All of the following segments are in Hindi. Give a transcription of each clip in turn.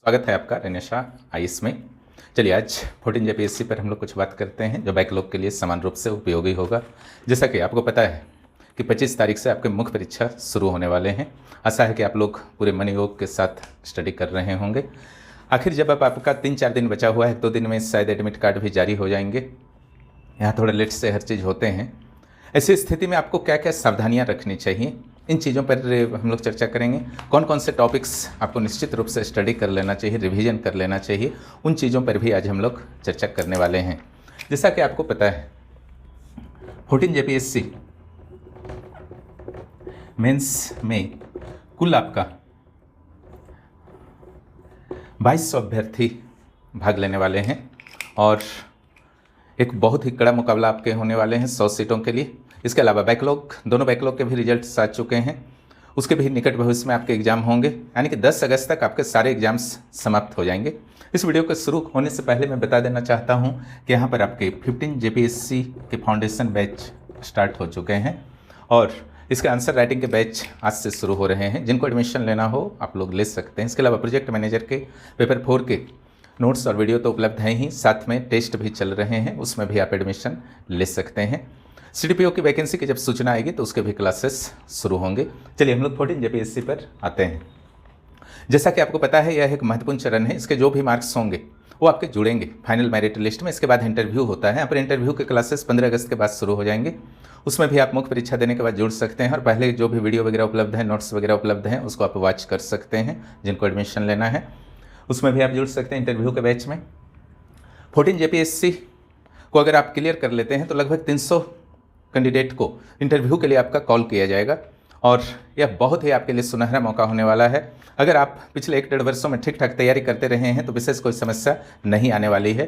स्वागत है आपका रेनेशा आईएएस में। चलिए आज 14 जेपीएससी पर हम लोग कुछ बात करते हैं जो बैकलॉग के लिए समान रूप से उपयोगी होगा। जैसा कि आपको पता है कि 25 तारीख से आपके मुख्य परीक्षा शुरू होने वाले हैं। आशा है कि आप लोग पूरे मन योग के साथ स्टडी कर रहे होंगे। आखिर जब अब आपका 3-4 दिन बचा हुआ है, 2 दिन में शायद एडमिट कार्ड भी जारी हो जाएंगे। यहाँ थोड़े लेट से हर चीज़ होते हैं। ऐसी स्थिति में आपको क्या क्या सावधानियाँ रखनी चाहिए, इन चीज़ों पर हम लोग चर्चा करेंगे। कौन कौन से टॉपिक्स आपको निश्चित रूप से स्टडी कर लेना चाहिए, रिवीजन कर लेना चाहिए, उन चीज़ों पर भी आज हम लोग चर्चा करने वाले हैं। जैसा कि आपको पता है 14 जेपीएससी मेंस में कुल आपका 2200 अभ्यर्थी भाग लेने वाले हैं और एक बहुत ही कड़ा मुकाबला आपके होने वाले हैं 100 सीटों के लिए। इसके अलावा बैकलॉग, दोनों बैकलॉग के भी रिजल्ट्स आ चुके हैं, उसके भी निकट भविष्य में आपके एग्जाम होंगे, यानी कि 10 अगस्त तक आपके सारे एग्जाम्स समाप्त हो जाएंगे। इस वीडियो के शुरू होने से पहले मैं बता देना चाहता हूं कि यहाँ पर आपके 15 जेपीएससी के फाउंडेशन बैच स्टार्ट हो चुके हैं और इसके आंसर राइटिंग के बैच आज से शुरू हो रहे हैं। जिनको एडमिशन लेना हो आप लोग ले सकते हैं। इसके अलावा प्रोजेक्ट मैनेजर के पेपर 4 के नोट्स और वीडियो तो उपलब्ध हैं ही, साथ में टेस्ट भी चल रहे हैं, उसमें भी आप एडमिशन ले सकते हैं। सीडीपीओ की वैकेंसी की जब सूचना आएगी तो उसके भी क्लासेस शुरू होंगे। चलिए हम लोग 14 जेपीएससी पर आते हैं। जैसा कि आपको पता है यह एक महत्वपूर्ण चरण है। इसके जो भी मार्क्स होंगे वो आपके जुड़ेंगे फाइनल मेरिट लिस्ट में। इसके बाद इंटरव्यू होता है। यहाँ पर इंटरव्यू के क्लासेस 15 अगस्त के बाद शुरू हो जाएंगे। उसमें भी आप मुख्य परीक्षा देने के बाद जुड़ सकते हैं और पहले जो भी वीडियो वगैरह उपलब्ध है, नोट्स वगैरह उपलब्ध हैं, उसको आप वॉच कर सकते हैं। जिनको एडमिशन लेना है उसमें भी आप जुड़ सकते हैं इंटरव्यू के बैच में। 14 जेपीएससी को अगर आप क्लियर कर लेते हैं तो लगभग 300 कैंडिडेट को इंटरव्यू के लिए आपका कॉल किया जाएगा और यह बहुत ही आपके लिए सुनहरा मौका होने वाला है। अगर आप पिछले 1-1.5 वर्षों में ठीक ठाक तैयारी करते रहे हैं तो विशेष कोई समस्या नहीं आने वाली है।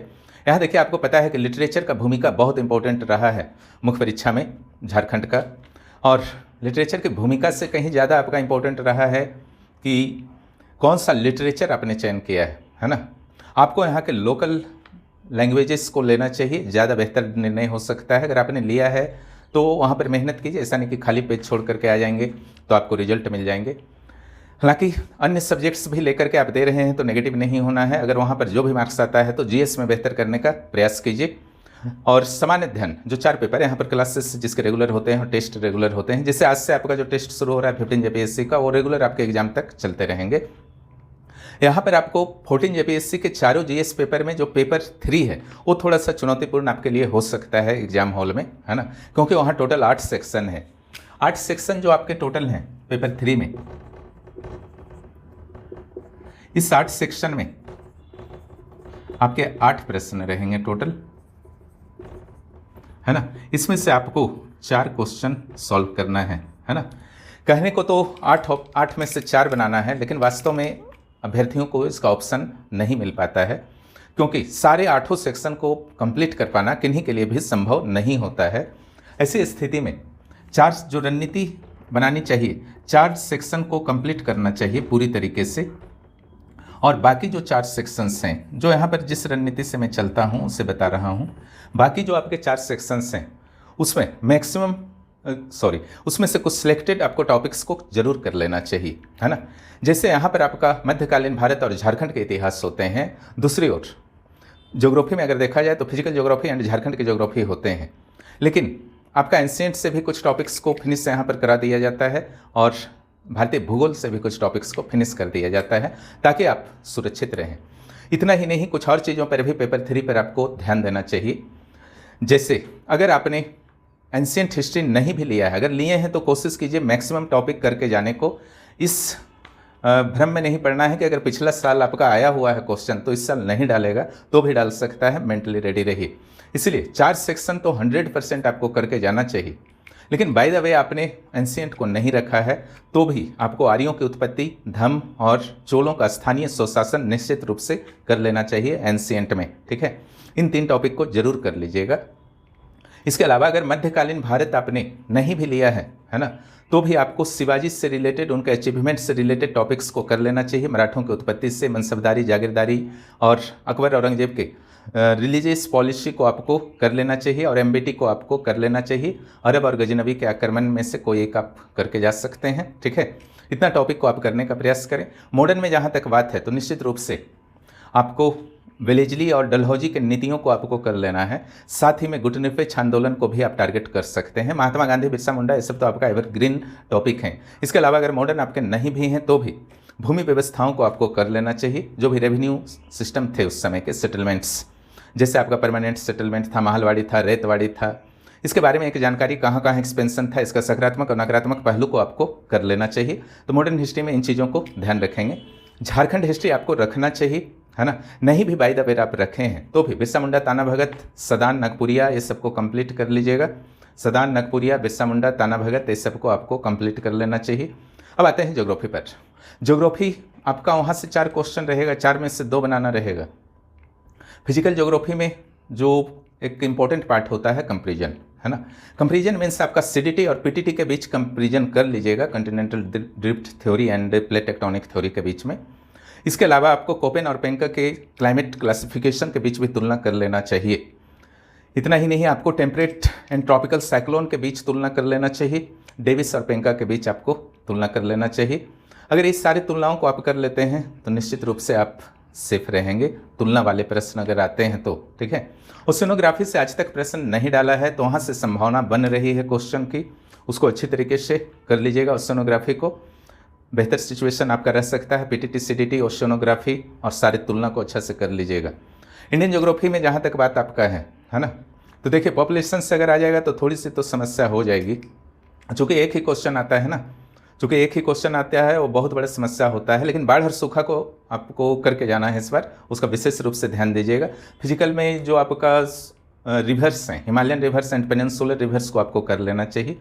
यहाँ देखिए, आपको पता है कि लिटरेचर का भूमिका बहुत इंपॉर्टेंट रहा है मुख्य परीक्षा में झारखंड का, और लिटरेचर की भूमिका से कहीं ज़्यादा आपका इंपॉर्टेंट रहा है कि कौन सा लिटरेचर आपने चयन किया है ना। आपको यहाँ के लोकल लैंग्वेजेस को लेना चाहिए, ज़्यादा बेहतर निर्णय हो सकता है। अगर आपने लिया है तो वहाँ पर मेहनत कीजिए, ऐसा नहीं कि खाली पेज छोड़ करके आ जाएंगे तो आपको रिजल्ट मिल जाएंगे। हालांकि अन्य सब्जेक्ट्स भी लेकर के आप दे रहे हैं तो नेगेटिव नहीं होना है। अगर वहाँ पर जो भी मार्क्स आता है तो जीएस में बेहतर करने का प्रयास कीजिए और सामान्य अध्ययन जो 4 पेपर है यहाँ पर क्लासेस जिसके रेगुलर होते हैं और टेस्ट रेगुलर होते हैं। जैसे आज से आपका जो टेस्ट शुरू हो रहा है 15 जेपीएससी का, वो रेगुलर आपके एग्जाम तक चलते रहेंगे। यहाँ पर आपको 14 जेपीएससी के चारों जीएस पेपर में जो पेपर 3 है वो थोड़ा सा चुनौतीपूर्ण आपके लिए हो सकता है एग्जाम हॉल में, है ना, क्योंकि वहाँ टोटल 8 सेक्शन है। 8 सेक्शन जो आपके टोटल हैं पेपर 3 में, इस 8 सेक्शन में आपके 8 प्रश्न रहेंगे टोटल, है ना। इसमें से आपको 4 क्वेश्चन सॉल्व करना है ना। कहने को तो 8 में से 4 बनाना है, लेकिन वास्तव में अभ्यर्थियों को इसका ऑप्शन नहीं मिल पाता है क्योंकि सारे 8 सेक्शन को कंप्लीट कर पाना किन्हीं के लिए भी संभव नहीं होता है। ऐसी स्थिति में 4 जो रणनीति बनानी चाहिए, 4 सेक्शन को कंप्लीट करना चाहिए पूरी तरीके से, और बाकी जो 4 सेक्शंस हैं, जो यहाँ पर जिस रणनीति से मैं चलता हूँ उसे बता रहा हूँ, बाकी जो आपके 4 सेक्शंस हैं उसमें उसमें से कुछ सिलेक्टेड आपको टॉपिक्स को जरूर कर लेना चाहिए, है ना। जैसे यहाँ पर आपका मध्यकालीन भारत और झारखंड के इतिहास होते हैं। दूसरी ओर ज्योग्राफी में अगर देखा जाए तो फिजिकल ज्योग्राफी एंड झारखंड की ज्योग्राफी होते हैं, लेकिन आपका एंशिएंट से भी कुछ टॉपिक्स को फिनिश यहाँ पर करा दिया जाता है और भारतीय भूगोल से भी कुछ टॉपिक्स को फिनिश कर दिया जाता है ताकि आप सुरक्षित रहें। इतना ही नहीं, कुछ और चीज़ों पर भी पेपर 3 पर आपको ध्यान देना चाहिए। जैसे अगर आपने एंशिएंट हिस्ट्री नहीं भी लिया है, अगर लिए हैं तो कोशिश कीजिए मैक्सिमम टॉपिक करके जाने को। इस भ्रम में नहीं पड़ना है कि अगर पिछला साल आपका आया हुआ है क्वेश्चन तो इस साल नहीं डालेगा, तो भी डाल सकता है। मेंटली रेडी रहिए। इसलिए 4 सेक्शन तो 100% आपको करके जाना चाहिए, लेकिन बाय द वे आपने एंशिएंट को नहीं रखा है तो भी आपको आर्यों की उत्पत्ति, धम्म और चोलों का स्थानीय स्वशासन निश्चित रूप से कर लेना चाहिए एंशिएंट में, ठीक है। इन 3 टॉपिक को जरूर कर लीजिएगा। इसके अलावा अगर मध्यकालीन भारत आपने नहीं भी लिया है ना, तो भी आपको शिवाजी से रिलेटेड, उनके अचीवमेंट से रिलेटेड टॉपिक्स को कर लेना चाहिए। मराठों की उत्पत्ति से मनसबदारी, जागीरदारी और अकबर औरंगजेब के रिलीजियस पॉलिसी को आपको कर लेना चाहिए और एमबीटी को आपको कर लेना चाहिए। अरब और गजनबी के आक्रमण में से कोई एक आप करके जा सकते हैं, ठीक है। इतना टॉपिक को आप करने का प्रयास करें। मॉडर्न में जहाँ तक बात है तो निश्चित रूप से आपको वेलेजली और डलहौजी के नीतियों को आपको कर लेना है। साथ ही में गुटनिरपेक्ष आंदोलन को भी आप टारगेट कर सकते हैं। महात्मा गांधी, बिरसा मुंडा, ये सब तो आपका एवरग्रीन टॉपिक हैं। इसके अलावा अगर मॉडर्न आपके नहीं भी हैं तो भी भूमि व्यवस्थाओं को आपको कर लेना चाहिए। जो भी रेवेन्यू सिस्टम थे उस समय के सेटलमेंट्स, जैसे आपका परमानेंट सेटलमेंट था, महलवाड़ी था, रेतवाड़ी था, इसके बारे में एक जानकारी कहाँ कहाँ एक्सपेंशन था, इसका सकारात्मक और नकारात्मक पहलू को आपको कर लेना चाहिए। तो मॉडर्न हिस्ट्री में इन चीज़ों को ध्यान रखेंगे। झारखंड हिस्ट्री आपको रखना चाहिए, है ना। नहीं भी बाय द वे आप रखे हैं तो भी बिरसा मुंडा, ताना भगत, सदान, नागपुरिया, ये सबको कंप्लीट कर लीजिएगा। सदान, नागपुरिया, बिरसा मुंडा, ताना भगत, ये सबको आपको कंप्लीट कर लेना चाहिए। अब आते हैं ज्योग्राफी पर। ज्योग्राफी आपका वहाँ से 4 क्वेश्चन रहेगा, 4 में से 2 बनाना रहेगा। फिजिकल ज्योग्राफी में जो एक इम्पॉर्टेंट पार्ट होता है कंपेरिजन, है ना। कंपेरिजन मीन्स आपका सीडीटी और पीटीटी के बीच कंपेरिजन कर लीजिएगा, continental drift theory end plate tectonic theory के बीच में। इसके अलावा आपको कोपेन और पेंका के क्लाइमेट क्लासिफिकेशन के बीच भी तुलना कर लेना चाहिए। इतना ही नहीं, आपको टेम्परेट एंड ट्रॉपिकल साइक्लोन के बीच तुलना कर लेना चाहिए। डेविस और पेंका के बीच आपको तुलना कर लेना चाहिए। अगर इस सारी तुलनाओं को आप कर लेते हैं तो निश्चित रूप से आप सेफ रहेंगे। तुलना वाले प्रश्न अगर आते हैं तो, ठीक है। ओशिनोग्राफी से आज तक प्रश्न नहीं डाला है तो वहाँ से संभावना बन रही है क्वेश्चन की, उसको अच्छी तरीके से कर लीजिएगा। ओशिनोग्राफी को बेहतर सिचुएशन आपका रह सकता है। पीटीटी, सीडीटी, ओशिनोग्राफी और सारी तुलना को अच्छा से कर लीजिएगा। इंडियन ज्योग्राफी में जहाँ तक बात आपका है ना, तो देखिए पॉपुलेशन से अगर आ जाएगा तो थोड़ी सी तो समस्या हो जाएगी। चूँकि एक ही क्वेश्चन आता है ना, चूँकि एक ही क्वेश्चन आता है वो बहुत बड़ा समस्या होता है। लेकिन बाढ़ और सूखा को आपको करके जाना है इस बार, उसका विशेष रूप से ध्यान दीजिएगा। फिजिकल में जो आपका रिवर्स हैं, Himalayan reverse and peninsular reverse को आपको कर लेना चाहिए।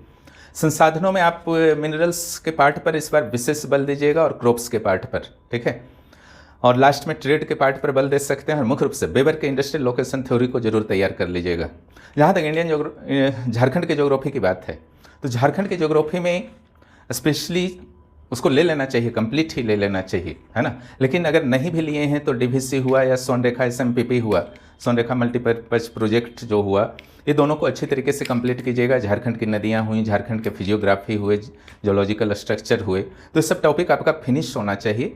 संसाधनों में आप मिनरल्स के पार्ट पर इस बार विशेष बल दीजिएगा और क्रॉप्स के पार्ट पर, ठीक है। और लास्ट में ट्रेड के पार्ट पर बल दे सकते हैं। और मुख्य रूप से वेबर के इंडस्ट्रियल लोकेशन थ्योरी को जरूर तैयार कर लीजिएगा। जहाँ तक झारखंड के ज्योग्राफी की बात है तो झारखंड के ज्योग्राफी में स्पेशली उसको ले लेना चाहिए, कंप्लीट ही ले लेना चाहिए, है ना। लेकिन अगर नहीं भी लिए हैं तो डीवीसी हुआ या सोनरेखा एसएमपीपी हुआ, सोनरेखा मल्टीपर्पज प्रोजेक्ट जो हुआ, ये दोनों को अच्छी तरीके से कंप्लीट कीजिएगा। झारखंड की नदियाँ हुई, झारखंड के फिजियोग्राफी हुए, जोलॉजिकल स्ट्रक्चर हुए, तो ये सब टॉपिक आपका फिनिश होना चाहिए।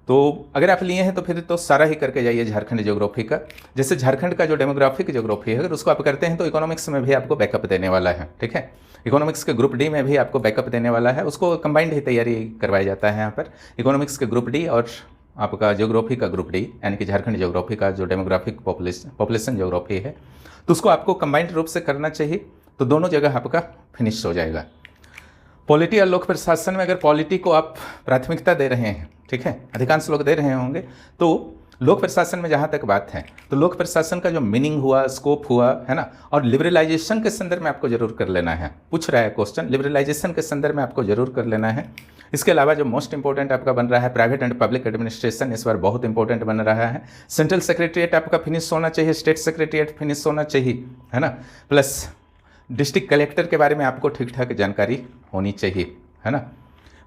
तो अगर आप लिए हैं तो फिर तो सारा ही करके जाइए झारखंड ज्योग्राफी का। जैसे झारखंड का जो डेमोग्राफिक ज्योग्राफी है अगर उसको आप करते हैं तो इकोनॉमिक्स में भी आपको बैकअप देने वाला है, ठीक है। इकोनॉमिक्स के ग्रुप डी में भी आपको बैकअप देने वाला है, उसको कंबाइंड ही तैयारी करवाया जाता है यहाँ पर। इकोनॉमिक्स के ग्रुप डी और आपका ज्योग्राफी का ग्रुप डी, यानी कि झारखंड ज्योग्राफी का जो डेमोग्राफिक पॉपुलेशन ज्योग्राफी है, तो उसको आपको कंबाइंड रूप से करना चाहिए। तो दोनों जगह आपका फिनिश हो जाएगा। पॉलिटी और लोक प्रशासन में अगर पॉलिटी को आप प्राथमिकता दे रहे हैं, ठीक है, अधिकांश लोग दे रहे होंगे, तो लोक प्रशासन में जहाँ तक बात है तो लोक प्रशासन का जो मीनिंग हुआ, स्कोप हुआ, है ना, और लिबरलाइजेशन के संदर्भ में आपको जरूर कर लेना है। पूछ रहा है क्वेश्चन, लिबरलाइजेशन के संदर्भ में आपको जरूर कर लेना है। इसके अलावा जो मोस्ट इंपॉर्टेंट आपका बन रहा है प्राइवेट एंड पब्लिक एडमिनिस्ट्रेशन, इस बार बहुत इंपॉर्टेंट बन रहा है। सेंट्रल सेक्रेटरीट आपका फिनिश होना चाहिए, स्टेट सेक्रेटरीट फिनिश होना चाहिए, है ना, प्लस डिस्ट्रिक्ट कलेक्टर के बारे में आपको ठीक ठाक जानकारी होनी चाहिए, है ना।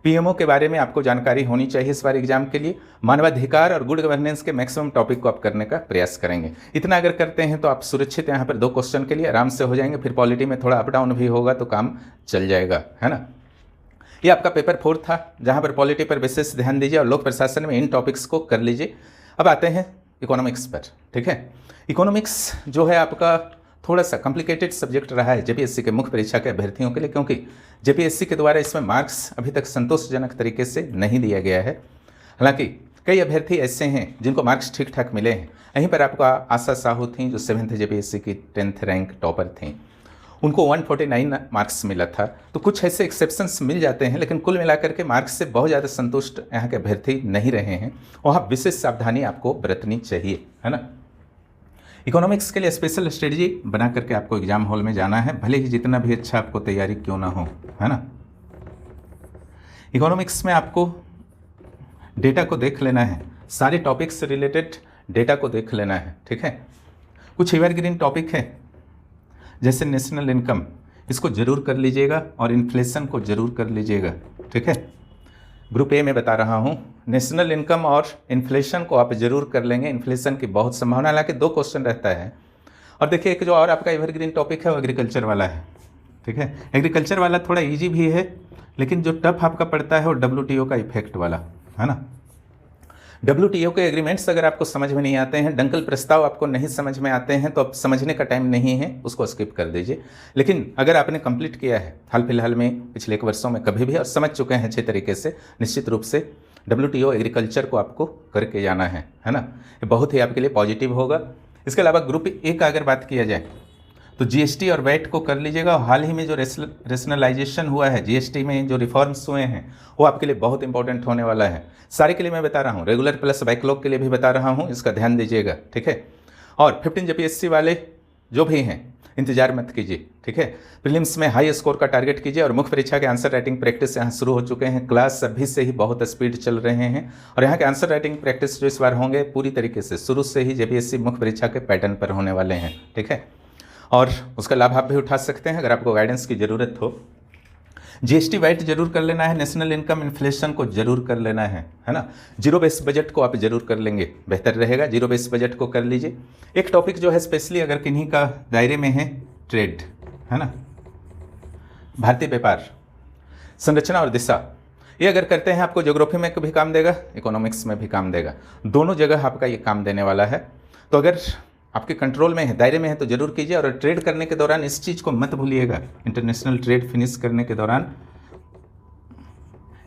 पीएमओ के बारे में आपको जानकारी होनी चाहिए इस बार एग्जाम के लिए। मानवाधिकार और गुड गवर्नेंस के मैक्सिमम टॉपिक को आप करने का प्रयास करेंगे। इतना अगर करते हैं तो आप सुरक्षित यहाँ पर 2 क्वेश्चन के लिए आराम से हो जाएंगे। फिर पॉलिटी में थोड़ा अप डाउन भी होगा तो काम चल जाएगा, है ना। ये आपका पेपर 4 था जहाँ पर पॉलिटी पर विशेष ध्यान दीजिए और लोक प्रशासन में इन टॉपिक्स को कर लीजिए। अब आते हैं इकोनॉमिक्स पर, ठीक है। इकोनॉमिक्स जो है आपका थोड़ा सा कॉम्प्लिकेटेड सब्जेक्ट रहा है जेपीएससी के मुख्य परीक्षा के अभ्यर्थियों के लिए, क्योंकि जेपीएससी के द्वारा इसमें मार्क्स अभी तक संतोषजनक तरीके से नहीं दिया गया है। हालांकि कई अभ्यर्थी ऐसे हैं जिनको मार्क्स ठीक ठाक मिले हैं। यहीं पर आपका आशा साहू थी जो 7th जेपीएससी की 10th रैंक टॉपर थी, उनको 149 मार्क्स मिला था। तो कुछ ऐसे एक्सेप्शंस मिल जाते हैं, लेकिन कुल मिलाकर के मार्क्स से बहुत ज़्यादा संतुष्ट यहाँ के अभ्यर्थी नहीं रहे हैं। वहाँ विशेष सावधानी आपको बरतनी चाहिए, है ना। इकोनॉमिक्स के लिए स्पेशल स्ट्रेटजी बना करके आपको एग्जाम हॉल में जाना है, भले ही जितना भी अच्छा आपको तैयारी क्यों ना हो, है ना। इकोनॉमिक्स में आपको डेटा को देख लेना है, सारे टॉपिक से रिलेटेड डेटा को देख लेना है, ठीक है। कुछ एवरग्रीन टॉपिक है जैसे नेशनल इनकम, इसको जरूर कर लीजिएगा और इन्फ्लेशन को जरूर कर लीजिएगा, ठीक है। ग्रुप ए में बता रहा हूँ, नेशनल इनकम और इन्फ्लेशन को आप जरूर कर लेंगे। इन्फ्लेशन की बहुत संभावना, हालांकि 2 क्वेश्चन रहता है। और देखिए एक जो और आपका एवरग्रीन टॉपिक है वो एग्रीकल्चर वाला है, ठीक है। एग्रीकल्चर वाला थोड़ा इजी भी है, लेकिन जो टफ आपका पड़ता है वो WTO का इफेक्ट वाला है ना। WTO के एग्रीमेंट्स अगर आपको समझ में नहीं आते हैं, डंकल प्रस्ताव आपको नहीं समझ में आते हैं, तो अब समझने का टाइम नहीं है, उसको स्किप कर दीजिए। लेकिन अगर आपने कंप्लीट किया है हाल फिलहाल में, पिछले 1 वर्षों में कभी भी, और समझ चुके हैं अच्छे तरीके से, निश्चित रूप से WTO एग्रीकल्चर को आपको करके जाना है ना। ये बहुत ही आपके लिए पॉजिटिव होगा। इसके अलावा ग्रुप ए का अगर बात किया जाए तो GST और वैट को कर लीजिएगा। हाल ही में जो रेशनलाइजेशन हुआ है, GST में जो रिफॉर्म्स हुए हैं, वो आपके लिए बहुत इंपॉर्टेंट होने वाला है। सारे के लिए मैं बता रहा हूँ, रेगुलर प्लस बैकलॉग के लिए भी बता रहा हूँ, इसका ध्यान दीजिएगा, ठीक है। और 15 JPSC वाले जो भी हैं इंतजार मत कीजिए, ठीक है। प्रीलिम्स में हाई स्कोर का टारगेट कीजिए, और मुख्य परीक्षा के आंसर राइटिंग प्रैक्टिस यहाँ शुरू हो चुके हैं। क्लास अभी से ही बहुत स्पीड चल रहे हैं, और यहाँ के आंसर राइटिंग प्रैक्टिस जो इस बार होंगे पूरी तरीके से शुरू से ही JPSC मुख्य परीक्षा के पैटर्न पर होने वाले हैं, ठीक है। और उसका लाभ आप भी उठा सकते हैं अगर आपको गाइडेंस की ज़रूरत हो। GST वैट जरूर कर लेना है, नेशनल इनकम इन्फ्लेशन को जरूर कर लेना है ना। जीरो बेस बजट को आप जरूर कर लेंगे, बेहतर रहेगा। जीरो बेस बजट को कर लीजिए। एक टॉपिक जो है स्पेशली अगर किन्हीं का दायरे में है, ट्रेड है ना, भारतीय व्यापार, संरचना और दिशा, ये अगर करते हैं आपको ज्योग्राफी में भी काम देगा, इकोनॉमिक्स में भी काम देगा, दोनों जगह आपका ये काम देने वाला है। तो अगर आपके कंट्रोल में है, दायरे में है, तो जरूर कीजिए। और ट्रेड करने के दौरान इस चीज़ को मत भूलिएगा, इंटरनेशनल ट्रेड फिनिश करने के दौरान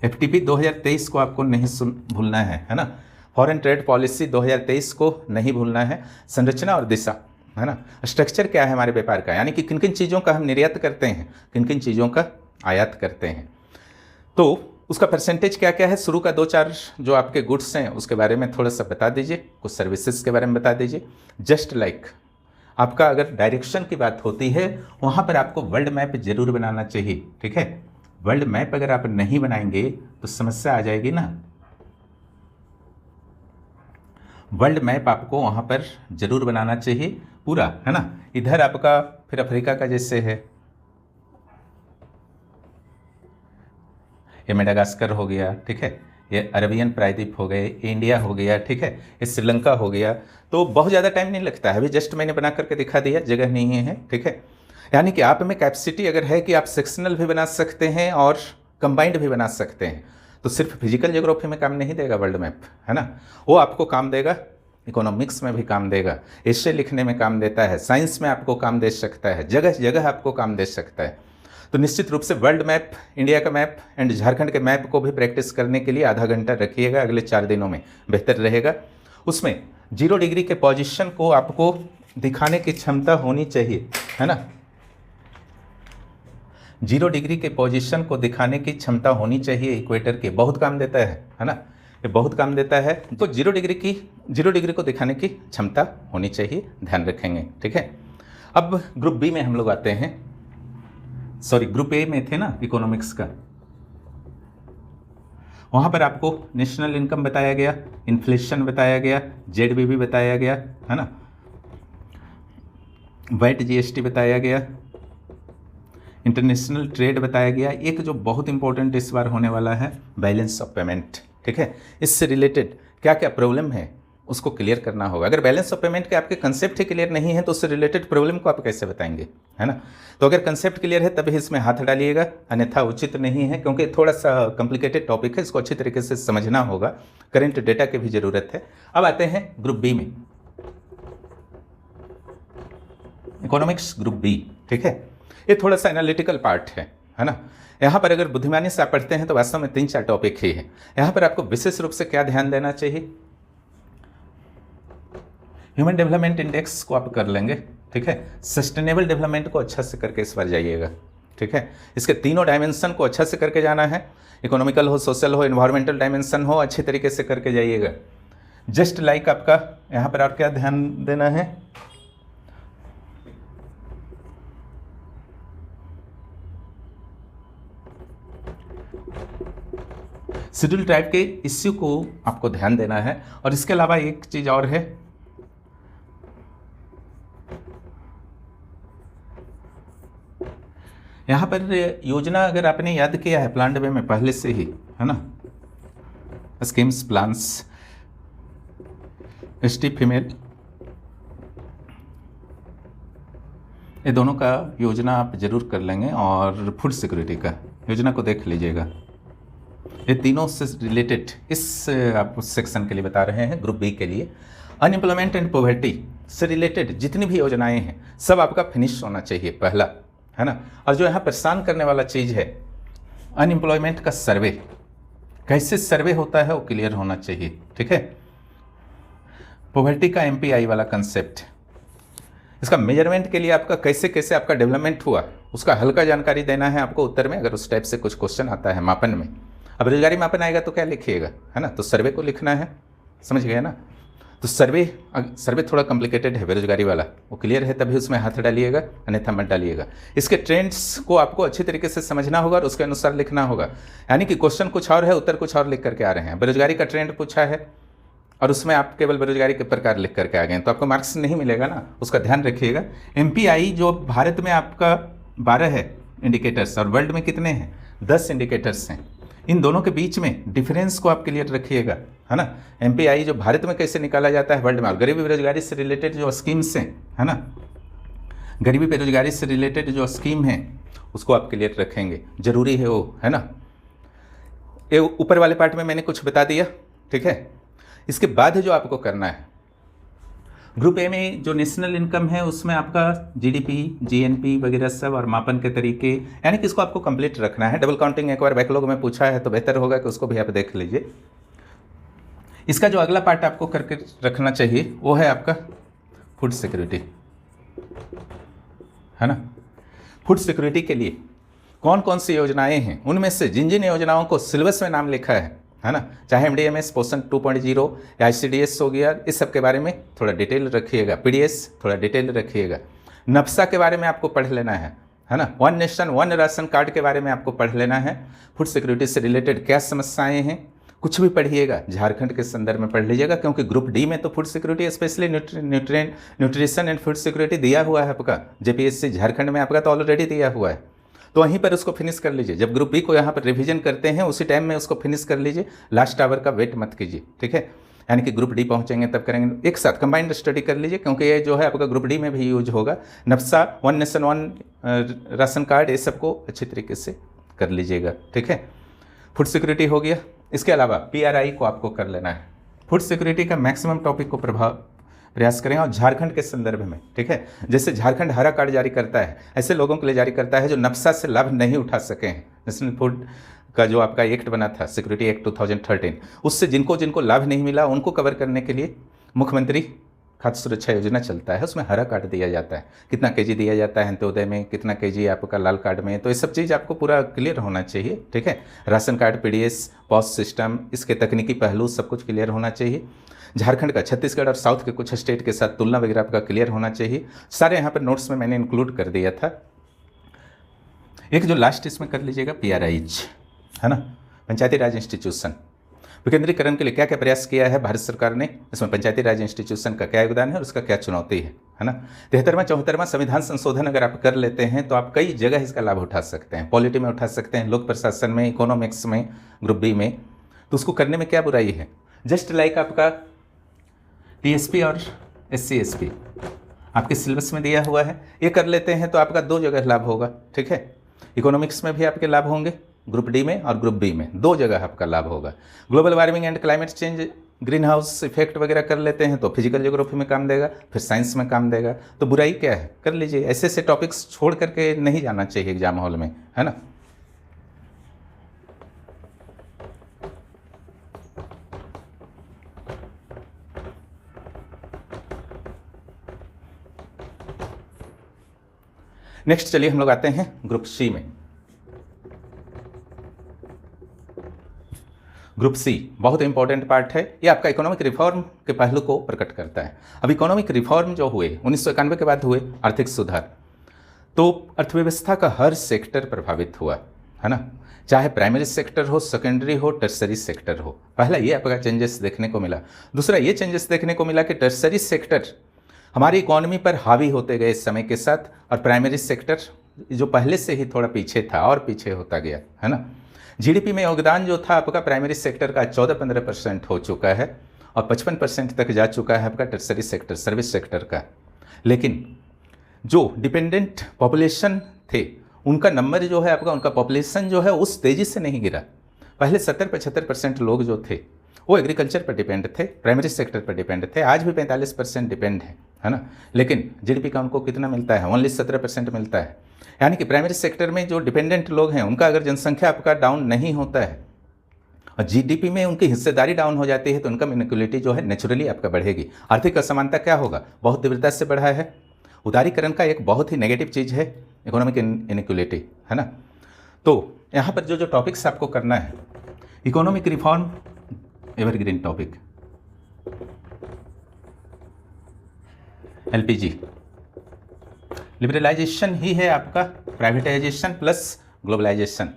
FTP 2023 को आपको नहीं भूलना है ना। फॉरेन ट्रेड पॉलिसी 2023 को नहीं भूलना है। संरचना और दिशा है ना, स्ट्रक्चर क्या है हमारे व्यापार का, यानी कि किन किन चीज़ों का हम निर्यात करते हैं, किन किन चीज़ों का आयात करते हैं, तो उसका परसेंटेज क्या क्या है। शुरू का 2-4 जो आपके गुड्स हैं उसके बारे में थोड़ा सा बता दीजिए, कुछ सर्विसेज के बारे में बता दीजिए। जस्ट लाइक आपका अगर डायरेक्शन की बात होती है, वहाँ पर आपको वर्ल्ड मैप जरूर बनाना चाहिए, ठीक है। वर्ल्ड मैप अगर आप नहीं बनाएंगे तो समस्या आ जाएगी ना। वर्ल्ड मैप आपको वहाँ पर जरूर बनाना चाहिए पूरा, है ना। इधर आपका फिर अफ्रीका का जैसे है, ये मेडागास्कर हो गया, ठीक है, ये अरबियन प्रायद्वीप हो गए, इंडिया हो गया, ठीक है, ये श्रीलंका हो गया। तो बहुत ज़्यादा टाइम नहीं लगता है, अभी जस्ट मैंने बना करके दिखा दिया, जगह नहीं है, ठीक है। यानी कि आप में कैपेसिटी अगर है कि आप सेक्शनल भी बना सकते हैं और कंबाइंड भी बना सकते हैं, तो सिर्फ फिजिकल ज्योग्राफी में काम नहीं देगा वर्ल्ड मैप, है ना। वो आपको काम देगा, इकोनॉमिक्स में भी काम देगा, एशे लिखने में काम देता है, साइंस में आपको काम दे सकता है, जगह जगह आपको काम दे सकता है। तो निश्चित रूप से वर्ल्ड मैप, इंडिया का मैप एंड झारखंड के मैप को भी प्रैक्टिस करने के लिए आधा घंटा रखिएगा अगले 4 दिनों में, बेहतर रहेगा। उसमें 0 डिग्री के पोजीशन को आपको दिखाने की क्षमता होनी चाहिए, है ना। 0 डिग्री के पोजीशन को दिखाने की क्षमता होनी चाहिए इक्वेटर के, बहुत काम देता है ना, ये बहुत काम देता है। तो 0 डिग्री को दिखाने की क्षमता होनी चाहिए, ध्यान रखेंगे, ठीक है। अब ग्रुप बी में हम लोग आते हैं, सॉरी ग्रुप ए में थे ना इकोनॉमिक्स का, वहाँ पर आपको नेशनल इनकम बताया गया, इन्फ्लेशन बताया गया, ZBB बताया गया, है ना, वैट GST बताया गया, इंटरनेशनल ट्रेड बताया गया। एक जो बहुत इंपॉर्टेंट इस बार होने वाला है, बैलेंस ऑफ पेमेंट, ठीक है। इससे रिलेटेड क्या क्या प्रॉब्लम है उसको क्लियर करना होगा। अगर बैलेंस ऑफ पेमेंट के आपके कंसेप्ट ही क्लियर नहीं है तो उससे रिलेटेड प्रॉब्लम को आप कैसे बताएंगे, है ना। तो अगर कंसेप्ट क्लियर है तभी इसमें हाथ डालिएगा, अन्यथा उचित नहीं है, क्योंकि थोड़ा सा कॉम्प्लिकेटेड टॉपिक है, इसको अच्छी तरीके से समझना होगा, करेंट डेटा की भी ज़रूरत है। अब आते हैं ग्रुप बी में, इकोनॉमिक्स ग्रुप बी, ठीक है। ये थोड़ा सा एनालिटिकल पार्ट है ना। यहाँ पर अगर बुद्धिमानी से आप पढ़ते हैं तो वास्तव में 3-4 टॉपिक ही है। यहाँ पर आपको विशेष रूप से क्या ध्यान देना चाहिए, ह्यूमन डेवलपमेंट इंडेक्स को आप कर लेंगे, ठीक है। सस्टेनेबल डेवलपमेंट को अच्छा से करके इस बार जाइएगा, ठीक है। इसके तीनों डायमेंशन को अच्छा से करके जाना है, इकोनॉमिकल हो, सोशल हो, एनवायरमेंटल डायमेंशन हो, अच्छे तरीके से करके जाइएगा। जस्ट लाइक आपका यहाँ पर आप क्या ध्यान देना है, शेड्यूल ट्राइब के इश्यू को आपको ध्यान देना है। और इसके अलावा एक चीज और है, यहाँ पर योजना अगर आपने याद किया है प्लान वे में पहले से ही, है ना, स्कीम्स प्लान्स, एसटी फीमेल, ये दोनों का योजना आप जरूर कर लेंगे। और फूड सिक्योरिटी का योजना को देख लीजिएगा। ये तीनों से रिलेटेड इस आप सेक्शन के लिए बता रहे हैं, ग्रुप बी के लिए। अनएम्प्लॉयमेंट एंड पॉवर्टी से रिलेटेड जितनी भी योजनाएं हैं सब आपका फिनिश होना चाहिए पहला, है ना। और जो यहाँ परेशान करने वाला चीज़ है अनएम्प्लॉयमेंट का सर्वे, कैसे सर्वे होता है वो क्लियर होना चाहिए, ठीक है। पॉवर्टी का एमपीआई वाला कंसेप्ट, इसका मेजरमेंट के लिए आपका कैसे कैसे आपका डेवलपमेंट हुआ उसका हल्का जानकारी देना है आपको उत्तर में, अगर उस टाइप से कुछ क्वेश्चन आता है मापन में। अब बेरोजगारी मापन आएगा तो क्या लिखिएगा, है ना, तो सर्वे को लिखना है, समझ गए ना। तो सर्वे थोड़ा कॉम्प्लिकेटेड है बेरोजगारी वाला, वो क्लियर है तभी उसमें हाथ डालिएगा, अन्यथा मत डालिएगा। इसके ट्रेंड्स को आपको अच्छी तरीके से समझना होगा और उसके अनुसार लिखना होगा। यानी कि क्वेश्चन कुछ और है, उत्तर कुछ और लिख करके आ रहे हैं। बेरोजगारी का ट्रेंड पूछा है और उसमें आप केवल बेरोजगारी के प्रकार लिख करके आ गए तो आपको मार्क्स नहीं मिलेगा ना, उसका ध्यान रखिएगा। एमपीआई जो भारत में आपका 12 है इंडिकेटर्स और वर्ल्ड में कितने हैं, 10 इंडिकेटर्स हैं। इन दोनों के बीच में डिफरेंस को आप क्लियर रखिएगा, है ना। एमपीआई जो भारत में कैसे निकाला जाता है वर्ल्ड में, और गरीबी बेरोजगारी से रिलेटेड जो स्कीम्स हैं, है ना, गरीबी बेरोजगारी से रिलेटेड जो स्कीम है उसको आप क्लियर रखेंगे, जरूरी है वो, है ना। ये ऊपर वाले पार्ट में मैंने कुछ बता दिया, ठीक है। इसके बाद जो आपको करना है ग्रुप ए में जो नेशनल इनकम है उसमें आपका जीडीपी, जीएनपी वगैरह सब और मापन के तरीके, यानी कि इसको आपको कंप्लीट रखना है। डबल काउंटिंग एक बार बैकलॉग में पूछा है तो बेहतर होगा कि उसको भी आप देख लीजिए। इसका जो अगला पार्ट आपको करके रखना चाहिए वो है आपका फूड सिक्योरिटी, है ना। फूड सिक्योरिटी के लिए कौन कौन सी योजनाएं हैं, उनमें से जिन जिन योजनाओं को सिलेबस में नाम लिखा है ना, चाहे एमडीएमएस, पोषण 2.0 या आईसीडीएस हो गया, इस सब के बारे में थोड़ा डिटेल रखिएगा। पीडीएस थोड़ा डिटेल रखिएगा। नफ्सा के बारे में आपको पढ़ लेना है ना। One nation one ration card के बारे में आपको पढ़ लेना है। फूड सिक्योरिटी से रिलेटेड क्या समस्याएं हैं कुछ भी पढ़िएगा, झारखंड के संदर्भ में पढ़ लीजिएगा, क्योंकि ग्रुप डी में तो food security specially nutrition and food security दिया हुआ है आपका। जेपीएससी झारखंड में आपका तो ऑलरेडी दिया हुआ है, तो वहीं पर उसको फिनिश कर लीजिए। जब ग्रुप बी को यहाँ पर रिवीजन करते हैं उसी टाइम में उसको फिनिश कर लीजिए, लास्ट आवर का वेट मत कीजिए, ठीक है। यानी कि ग्रुप डी पहुँचेंगे तब करेंगे, एक साथ कंबाइंड स्टडी कर लीजिए, क्योंकि ये जो है आपका ग्रुप डी में भी यूज होगा। नफ्सा, one nation one ration card, ये सबको अच्छी तरीके से कर लीजिएगा, ठीक है। फूड सिक्योरिटी हो गया। इसके अलावा पीआरआई को आपको कर लेना है। फूड सिक्योरिटी का मैक्सिमम टॉपिक को प्रयास करें और झारखंड के संदर्भ में, ठीक है। जैसे झारखंड हरा कार्ड जारी करता है, ऐसे लोगों के लिए जारी करता है जो नफ्सा से लाभ नहीं उठा सके हैं। नेशनल फूड का जो आपका एक्ट बना था, सिक्योरिटी एक्ट 2013, उससे जिनको जिनको लाभ नहीं मिला उनको कवर करने के लिए मुख्यमंत्री खाद्य सुरक्षा योजना चलता है, उसमें हरा कार्ड दिया जाता है। कितना केजी दिया जाता है अंत्योदय में, कितना केजी आपका लाल कार्ड में, तो ये सब चीज़ आपको पूरा क्लियर होना चाहिए, ठीक है। Ration card, PDS, POS system, इसके तकनीकी पहलू सब कुछ क्लियर होना चाहिए। झारखंड का, छत्तीसगढ़ और साउथ के कुछ स्टेट के साथ तुलना वगैरह आपका क्लियर होना चाहिए। सारे यहाँ पर नोट्स में मैंने इंक्लूड कर दिया था। एक जो लास्ट इसमें कर लीजिएगा पीआरआईज, है ना, पंचायती राज इंस्टीट्यूशन। विकेंद्रीकरण के लिए क्या क्या प्रयास किया है भारत सरकार ने, इसमें पंचायती राज इंस्टीट्यूशन का क्या योगदान है और उसका क्या चुनौती है ना। 73वां 74वां संविधान संशोधन अगर आप कर लेते हैं तो आप कई जगह इसका लाभ उठा सकते हैं। पॉलिटी में उठा सकते हैं, लोक प्रशासन में, इकोनॉमिक्स में, ग्रुप बी में, तो उसको करने में क्या बुराई है। जस्ट लाइक आपका टीएसपी और एससी एसपी आपके सिलेबस में दिया हुआ है, ये कर लेते हैं तो आपका 2 जगह लाभ होगा, ठीक है। इकोनॉमिक्स में भी आपके लाभ होंगे, ग्रुप डी में और ग्रुप बी में 2 जगह आपका लाभ होगा। Global warming and climate change, green house effect वगैरह कर लेते हैं तो फिजिकल ज्योग्राफी में काम देगा, फिर साइंस में काम देगा, तो बुराई क्या है, कर लीजिए। ऐसे ऐसे टॉपिक्स छोड़ करके नहीं जाना चाहिए एग्जाम हॉल में, है ना। नेक्स्ट चलिए हम लोग आते हैं ग्रुप सी में। ग्रुप सी बहुत इंपॉर्टेंट पार्ट है, ये आपका इकोनॉमिक रिफॉर्म के पहलू को प्रकट करता है। अब इकोनॉमिक रिफॉर्म जो हुए 1991 के बाद हुए आर्थिक सुधार, तो अर्थव्यवस्था का हर सेक्टर प्रभावित हुआ, है ना, चाहे प्राइमरी सेक्टर हो, सेकेंडरी हो, टर्सरी सेक्टर हो। पहला ये आपका चेंजेस देखने को मिला। दूसरा ये चेंजेस देखने को मिला कि टर्सरी सेक्टर हमारी इकोनॉमी पर हावी होते गए समय के साथ, और प्राइमरी सेक्टर जो पहले से ही थोड़ा पीछे था और पीछे होता गया, है ना। जीडीपी में योगदान जो था आपका प्राइमरी सेक्टर का 14-15% हो चुका है और 55% तक जा चुका है आपका टर्सरी सेक्टर, सर्विस सेक्टर का। लेकिन जो डिपेंडेंट पॉपुलेशन थे उनका नंबर जो है आपका, उनका पॉपुलेशन जो है उस तेज़ी से नहीं गिरा। पहले 70-75% लोग जो थे वो एग्रीकल्चर पर डिपेंड थे, प्राइमरी सेक्टर पर डिपेंड थे। आज भी 45% डिपेंड है ना। लेकिन जीडीपी का उनको कितना मिलता है? ओनली 17% मिलता है। यानी कि प्राइमरी सेक्टर में जो डिपेंडेंट लोग हैं उनका अगर जनसंख्या आपका डाउन नहीं होता है और जीडीपी में उनकी हिस्सेदारी डाउन हो जाती है तो इनकम इनइक्वलिटी जो है नेचुरली आपका बढ़ेगी। आर्थिक असमानता क्या होगा? बहुत तीव्रता से बढ़ा है। उदारीकरण का एक बहुत ही नेगेटिव चीज़ है इकोनॉमिक इनइक्वलिटी, है ना। तो यहाँ पर जो टॉपिक्स आपको करना है, economic reform evergreen topic, LPG, liberalisation ही है आपका प्राइवेटाइजेशन प्लस ग्लोबलाइजेशन।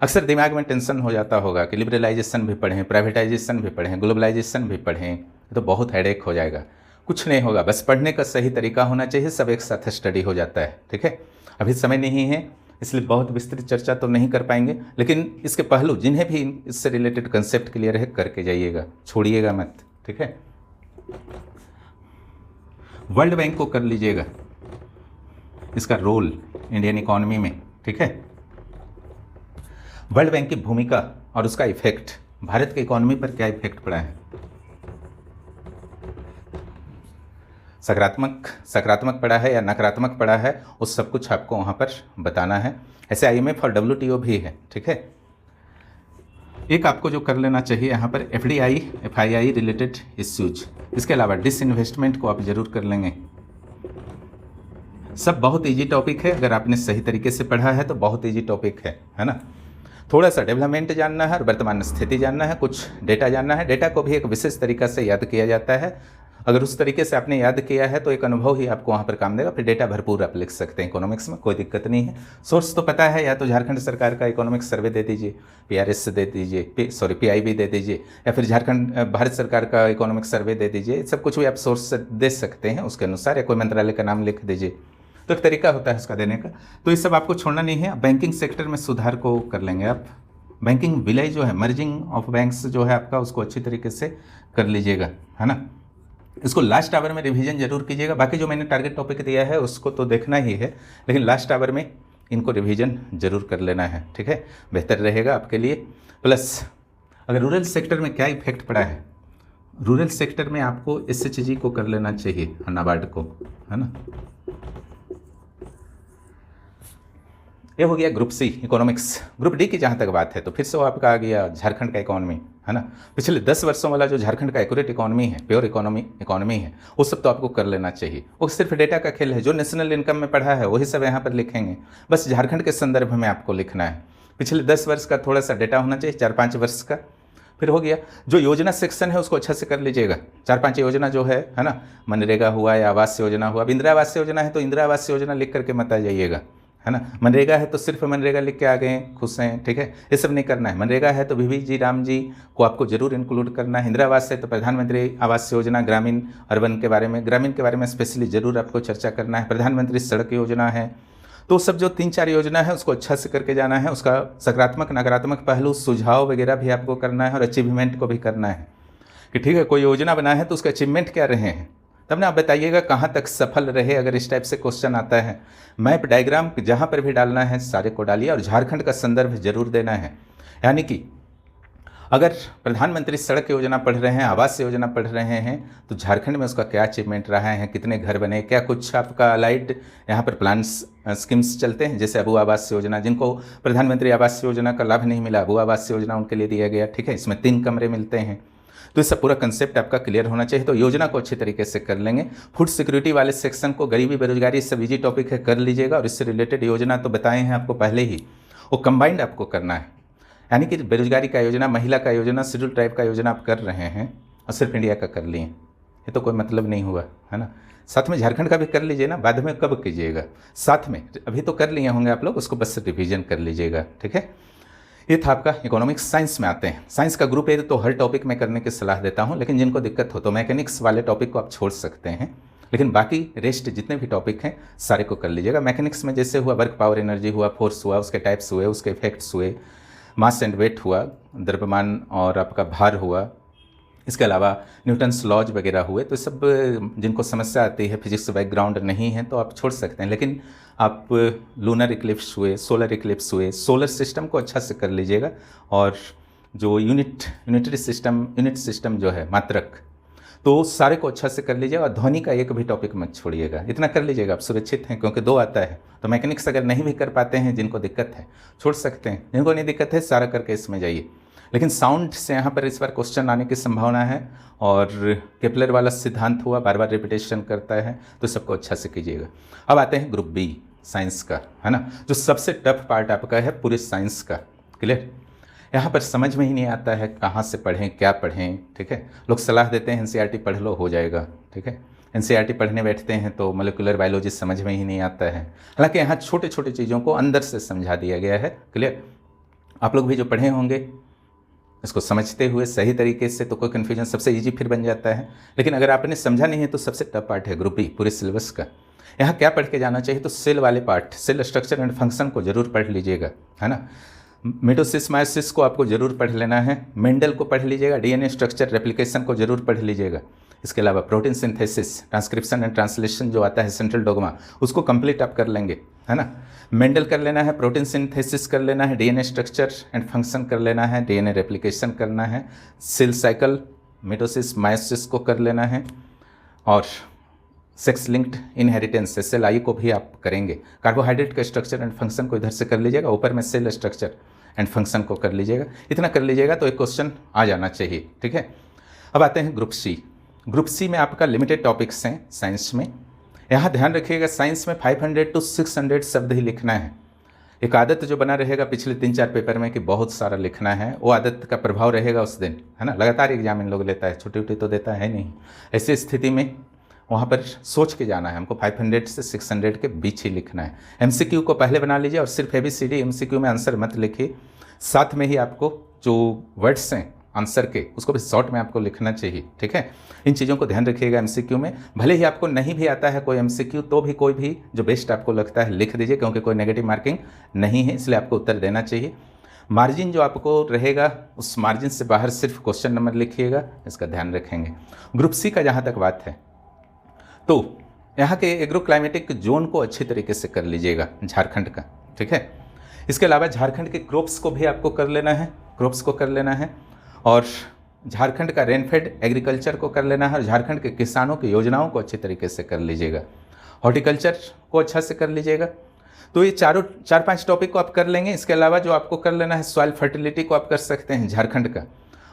अक्सर दिमाग में टेंशन हो जाता होगा कि लिबरलाइजेशन भी पढ़ें, प्राइवेटाइजेशन भी पढ़ें, ग्लोबलाइजेशन भी पढ़ें, तो बहुत हेडेक हो जाएगा। कुछ नहीं होगा, बस पढ़ने का सही तरीका होना चाहिए, सब एक साथ स्टडी हो जाता है। ठीक है, अभी समय नहीं है इसलिए बहुत विस्तृत चर्चा तो नहीं कर पाएंगे, लेकिन इसके पहलू जिन्हें भी इससे रिलेटेड कंसेप्ट क्लियर है करके जाइएगा, छोड़िएगा मत। ठीक है, वर्ल्ड बैंक को कर लीजिएगा, इसका रोल इंडियन इकोनॉमी में। ठीक है, वर्ल्ड बैंक की भूमिका और उसका इफेक्ट, भारत की इकोनॉमी पर क्या इफेक्ट पड़ा है, सकारात्मक पड़ा है या नकारात्मक पड़ा है, उस सब कुछ आपको वहाँ पर बताना है। ऐसे IMF और WTO भी है। ठीक है, एक आपको जो कर लेना चाहिए यहाँ पर FDI FII रिलेटेड इश्यूज, इसके अलावा डिसइन्वेस्टमेंट को आप जरूर कर लेंगे। सब बहुत ईजी टॉपिक है, अगर आपने सही तरीके से पढ़ा है तो बहुत ईजी टॉपिक है ना। थोड़ा सा डेवलपमेंट जानना है और वर्तमान स्थिति जानना है, कुछ डेटा जानना है। डेटा को भी एक विशेष तरीका से याद किया जाता है, अगर उस तरीके से आपने याद किया है तो एक अनुभव ही आपको वहाँ पर काम देगा। फिर डेटा भरपूर आप लिख सकते हैं इकोनॉमिक्स में, कोई दिक्कत नहीं है। सोर्स तो पता है, या तो झारखंड सरकार का इकोनॉमिक्स सर्वे दे दीजिए, PRS दे दीजिए, PIB दे दीजिए, या फिर झारखंड भारत सरकार का इकोनॉमिक्स सर्वे दे दीजिए। सब कुछ भी आप सोर्स दे सकते हैं उसके अनुसार, या कोई मंत्रालय का नाम लिख दीजिए, तो एक तरीका होता है उसका देने का। तो ये सब आपको छोड़ना नहीं है। बैंकिंग सेक्टर में सुधार को कर लेंगे आप, बैंकिंग विलय जो है, मर्जिंग ऑफ बैंक्स जो है आपका, उसको अच्छी तरीके से कर लीजिएगा, है ना। इसको लास्ट आवर में रिवीजन जरूर कीजिएगा। बाकी जो मैंने टारगेट टॉपिक दिया है उसको तो देखना ही है, लेकिन लास्ट आवर में इनको रिवीजन जरूर कर लेना है। ठीक है, बेहतर रहेगा आपके लिए। प्लस अगर रूरल सेक्टर में क्या इफेक्ट पड़ा है, रूरल सेक्टर में आपको SHG को कर लेना चाहिए, नाबार्ड को, है ना। ये हो गया group C economics. Group D की जहाँ तक बात है तो फिर से वो आपका आ गया झारखंड का इकोनॉमी, है ना। पिछले 10 वर्षों वाला जो झारखंड का एक्यूरेट इकोनॉमी है, प्योर इकोनॉमी है, वो सब तो आपको कर लेना चाहिए। वो सिर्फ डेटा का खेल है, जो नेशनल इनकम में पढ़ा है वही सब यहाँ पर लिखेंगे, बस झारखंड के संदर्भ में आपको लिखना है। पिछले 10 वर्ष का थोड़ा सा डेटा होना चाहिए, 4-5 वर्ष का। फिर हो गया जो योजना सेक्शन है उसको अच्छा से कर लीजिएगा। 4-5 योजना जो है ना, मनरेगा हुआ या आवास योजना हुआ। अब इंदिरा आवास योजना है तो इंदिरा आवास योजना लिख करके मत आ जाइएगा, है ना। मनरेगा है तो सिर्फ मनरेगा लिख के आ गए, खुश हैं, ठीक है, ये सब नहीं करना है। मनरेगा है तो VV जी राम जी को आपको जरूर इंक्लूड करना है। इंदिरा आवास है तो प्रधानमंत्री आवास योजना, ग्रामीण अर्बन के बारे में स्पेशली जरूर आपको चर्चा करना है। प्रधानमंत्री सड़क योजना है, तो सब जो 3-4 योजना है उसको अच्छा से करके जाना है। उसका सकारात्मक नकारात्मक पहलू, सुझाव वगैरह भी आपको करना है और अचीवमेंट को भी करना है कि ठीक है, कोई योजना बना है तो उसके अचीवमेंट क्या रहे हैं, तब ना आप बताइएगा कहाँ तक सफल रहे। अगर इस टाइप से क्वेश्चन आता है, मैप डायग्राम जहाँ पर भी डालना है सारे को डालिए और झारखंड का संदर्भ जरूर देना है। यानी कि अगर प्रधानमंत्री सड़क योजना पढ़ रहे हैं, आवास योजना पढ़ रहे हैं, तो झारखंड में उसका क्या अचीवमेंट रहा है, कितने घर बने, क्या कुछ आपका अलाइड यहाँ पर प्लान्स स्कीम्स चलते हैं, जैसे अबू आवास योजना, जिनको प्रधानमंत्री आवास योजना का लाभ नहीं मिला, अबू आवास योजना उनके लिए दिया गया, ठीक है, इसमें 3 कमरे मिलते हैं। तो इससे पूरा कंसेप्ट आपका क्लियर होना चाहिए, तो योजना को अच्छे तरीके से कर लेंगे। फूड सिक्योरिटी वाले सेक्शन को, गरीबी बेरोजगारी, सब इजी टॉपिक है, कर लीजिएगा। और इससे रिलेटेड योजना तो बताए हैं आपको पहले ही, वो कंबाइंड आपको करना है। यानी कि बेरोजगारी का योजना, महिला का योजना, शेड्यूल ट्राइब का योजना आप कर रहे हैं और सिर्फ इंडिया का कर लिए, ये तो कोई मतलब नहीं हुआ, है ना। साथ में झारखंड का भी कर लीजिए ना, बाद में कब कीजिएगा, साथ में अभी तो कर लिए होंगे आप लोग, उसको बस रिवीजन कर लीजिएगा, ठीक है। ये था आपका इकोनॉमिक्स। साइंस में आते हैं। साइंस का ग्रुप ए तो हर टॉपिक में करने की सलाह देता हूँ, लेकिन जिनको दिक्कत हो तो मैकेनिक्स वाले टॉपिक को आप छोड़ सकते हैं, लेकिन बाकी रेस्ट जितने भी टॉपिक हैं सारे को कर लीजिएगा। मैकेनिक्स में जैसे हुआ वर्क, पावर, एनर्जी हुआ, फोर्स हुआ, उसके टाइप्स हुए, उसके इफेक्ट्स हुए, मास एंड वेट हुआ, द्रव्यमान और आपका भार हुआ, इसके अलावा न्यूटन्स लॉज वगैरह हुए। तो सब जिनको समस्या आती है, फिजिक्स बैकग्राउंड नहीं है, तो आप छोड़ सकते हैं। लेकिन आप लूनर इक्लिप्स हुए, सोलर इक्लिप्स हुए, सोलर सिस्टम को अच्छा से कर लीजिएगा। और जो यूनिट सिस्टम जो है, मात्रक, तो सारे को अच्छा से कर लीजिएगा। और ध्वनि का एक भी टॉपिक मत छोड़िएगा, इतना कर लीजिएगा, आप सुरक्षित हैं। क्योंकि 2 आता है, तो मैकेनिक्स अगर नहीं भी कर पाते हैं, जिनको दिक्कत है छोड़ सकते हैं, जिनको नहीं दिक्कत है सारा करके इसमें जाइए। लेकिन साउंड से यहाँ पर इस बार क्वेश्चन आने की संभावना है। और केपलर वाला सिद्धांत हुआ, बार बार रिपीटेशन करता है, तो सबको अच्छा से कीजिएगा। अब आते हैं ग्रुप बी साइंस का, है ना, जो सबसे टफ पार्ट आपका है पूरे साइंस का। क्लियर? यहाँ पर समझ में ही नहीं आता है कहाँ से पढ़ें, क्या पढ़ें। ठीक है, लोग सलाह देते हैं एनसीईआरटी पढ़ लो, हो जाएगा। ठीक है, एनसीईआरटी पढ़ने बैठते हैं तो मोलेकुलर बायोलॉजी समझ में ही नहीं आता है। हालांकि यहाँ छोटे छोटे चीज़ों को अंदर से समझा दिया गया है। क्लियर? आप लोग भी जो पढ़े होंगे इसको समझते हुए सही तरीके से, तो कोई कन्फ्यूजन सबसे ईजी फिर बन जाता है। लेकिन अगर आपने समझा नहीं है तो सबसे टफ पार्ट है ग्रुप बी पूरे सिलेबस का। यहाँ क्या पढ़ के जाना चाहिए, तो सेल वाले part, cell structure and function को जरूर पढ़ लीजिएगा, है ना। मिटोसिस मायोसिस को आपको जरूर पढ़ लेना है। मेंडल को पढ़ लीजिएगा, डीएनए स्ट्रक्चर रेप्लिकेशन को जरूर पढ़ लीजिएगा। इसके अलावा protein synthesis, transcription and translation जो आता है, सेंट्रल डोग्मा, उसको कंप्लीट आप कर लेंगे, है ना। मेंडल कर लेना है, प्रोटीन सिंथेसिस कर लेना है, डीएनए स्ट्रक्चर एंड फंक्शन कर लेना है, डीएनए रेप्लिकेशन करना है, सेल साइकिल, मिटोसिस मायोसिस को कर लेना है, और सेक्स लिंक्ड इनहेरिटेंस SLI को भी आप करेंगे। कार्बोहाइड्रेट का स्ट्रक्चर एंड फंक्शन को इधर से कर लीजिएगा, ऊपर में सेल स्ट्रक्चर एंड फंक्शन को कर लीजिएगा। इतना कर लीजिएगा तो एक क्वेश्चन आ जाना चाहिए। ठीक है, अब आते हैं ग्रुप सी। ग्रुप सी में आपका लिमिटेड टॉपिक्स हैं साइंस में। यहाँ ध्यान रखिएगा, साइंस में 500 to 600 शब्द ही लिखना है। एक आदत जो बना रहेगा पिछले 3-4 पेपर में कि बहुत सारा लिखना है, वो आदत का प्रभाव रहेगा उस दिन, है ना। लगातार एग्जाम इन लोग लेता है, छुट्टी उट्टी तो देता है नहीं। ऐसी स्थिति में वहाँ पर सोच के जाना है, हमको 500 से 600 के बीच ही लिखना है। MCQ को पहले बना लीजिए, और सिर्फ ABCD MCQ में आंसर मत लिखिए, साथ में ही आपको जो वर्ड्स हैं आंसर के, उसको भी शॉर्ट में आपको लिखना चाहिए। ठीक है, इन चीज़ों को ध्यान रखिएगा MCQ में। भले ही आपको नहीं भी आता है कोई MCQ, तो भी कोई भी जो बेस्ट आपको लगता है लिख दीजिए, क्योंकि कोई नेगेटिव मार्किंग नहीं है, इसलिए आपको उत्तर देना चाहिए। मार्जिन जो आपको रहेगा, उस मार्जिन से बाहर सिर्फ क्वेश्चन नंबर लिखिएगा, इसका ध्यान रखेंगे। ग्रुप सी का जहाँ तक बात है, तो यहाँ के एग्रो क्लाइमेटिक जोन को अच्छी तरीके से कर लीजिएगा, झारखंड का। ठीक है, इसके अलावा झारखंड के क्रॉप्स को भी आपको कर लेना है, और झारखंड का रेनफेड एग्रीकल्चर को कर लेना है, और झारखंड के किसानों की योजनाओं को अच्छी तरीके से कर लीजिएगा। हॉर्टिकल्चर को अच्छा से कर लीजिएगा। तो ये 4-5 टॉपिक को आप कर लेंगे। इसके अलावा जो आपको कर लेना है, सॉइल फर्टिलिटी को आप कर सकते हैं झारखंड का,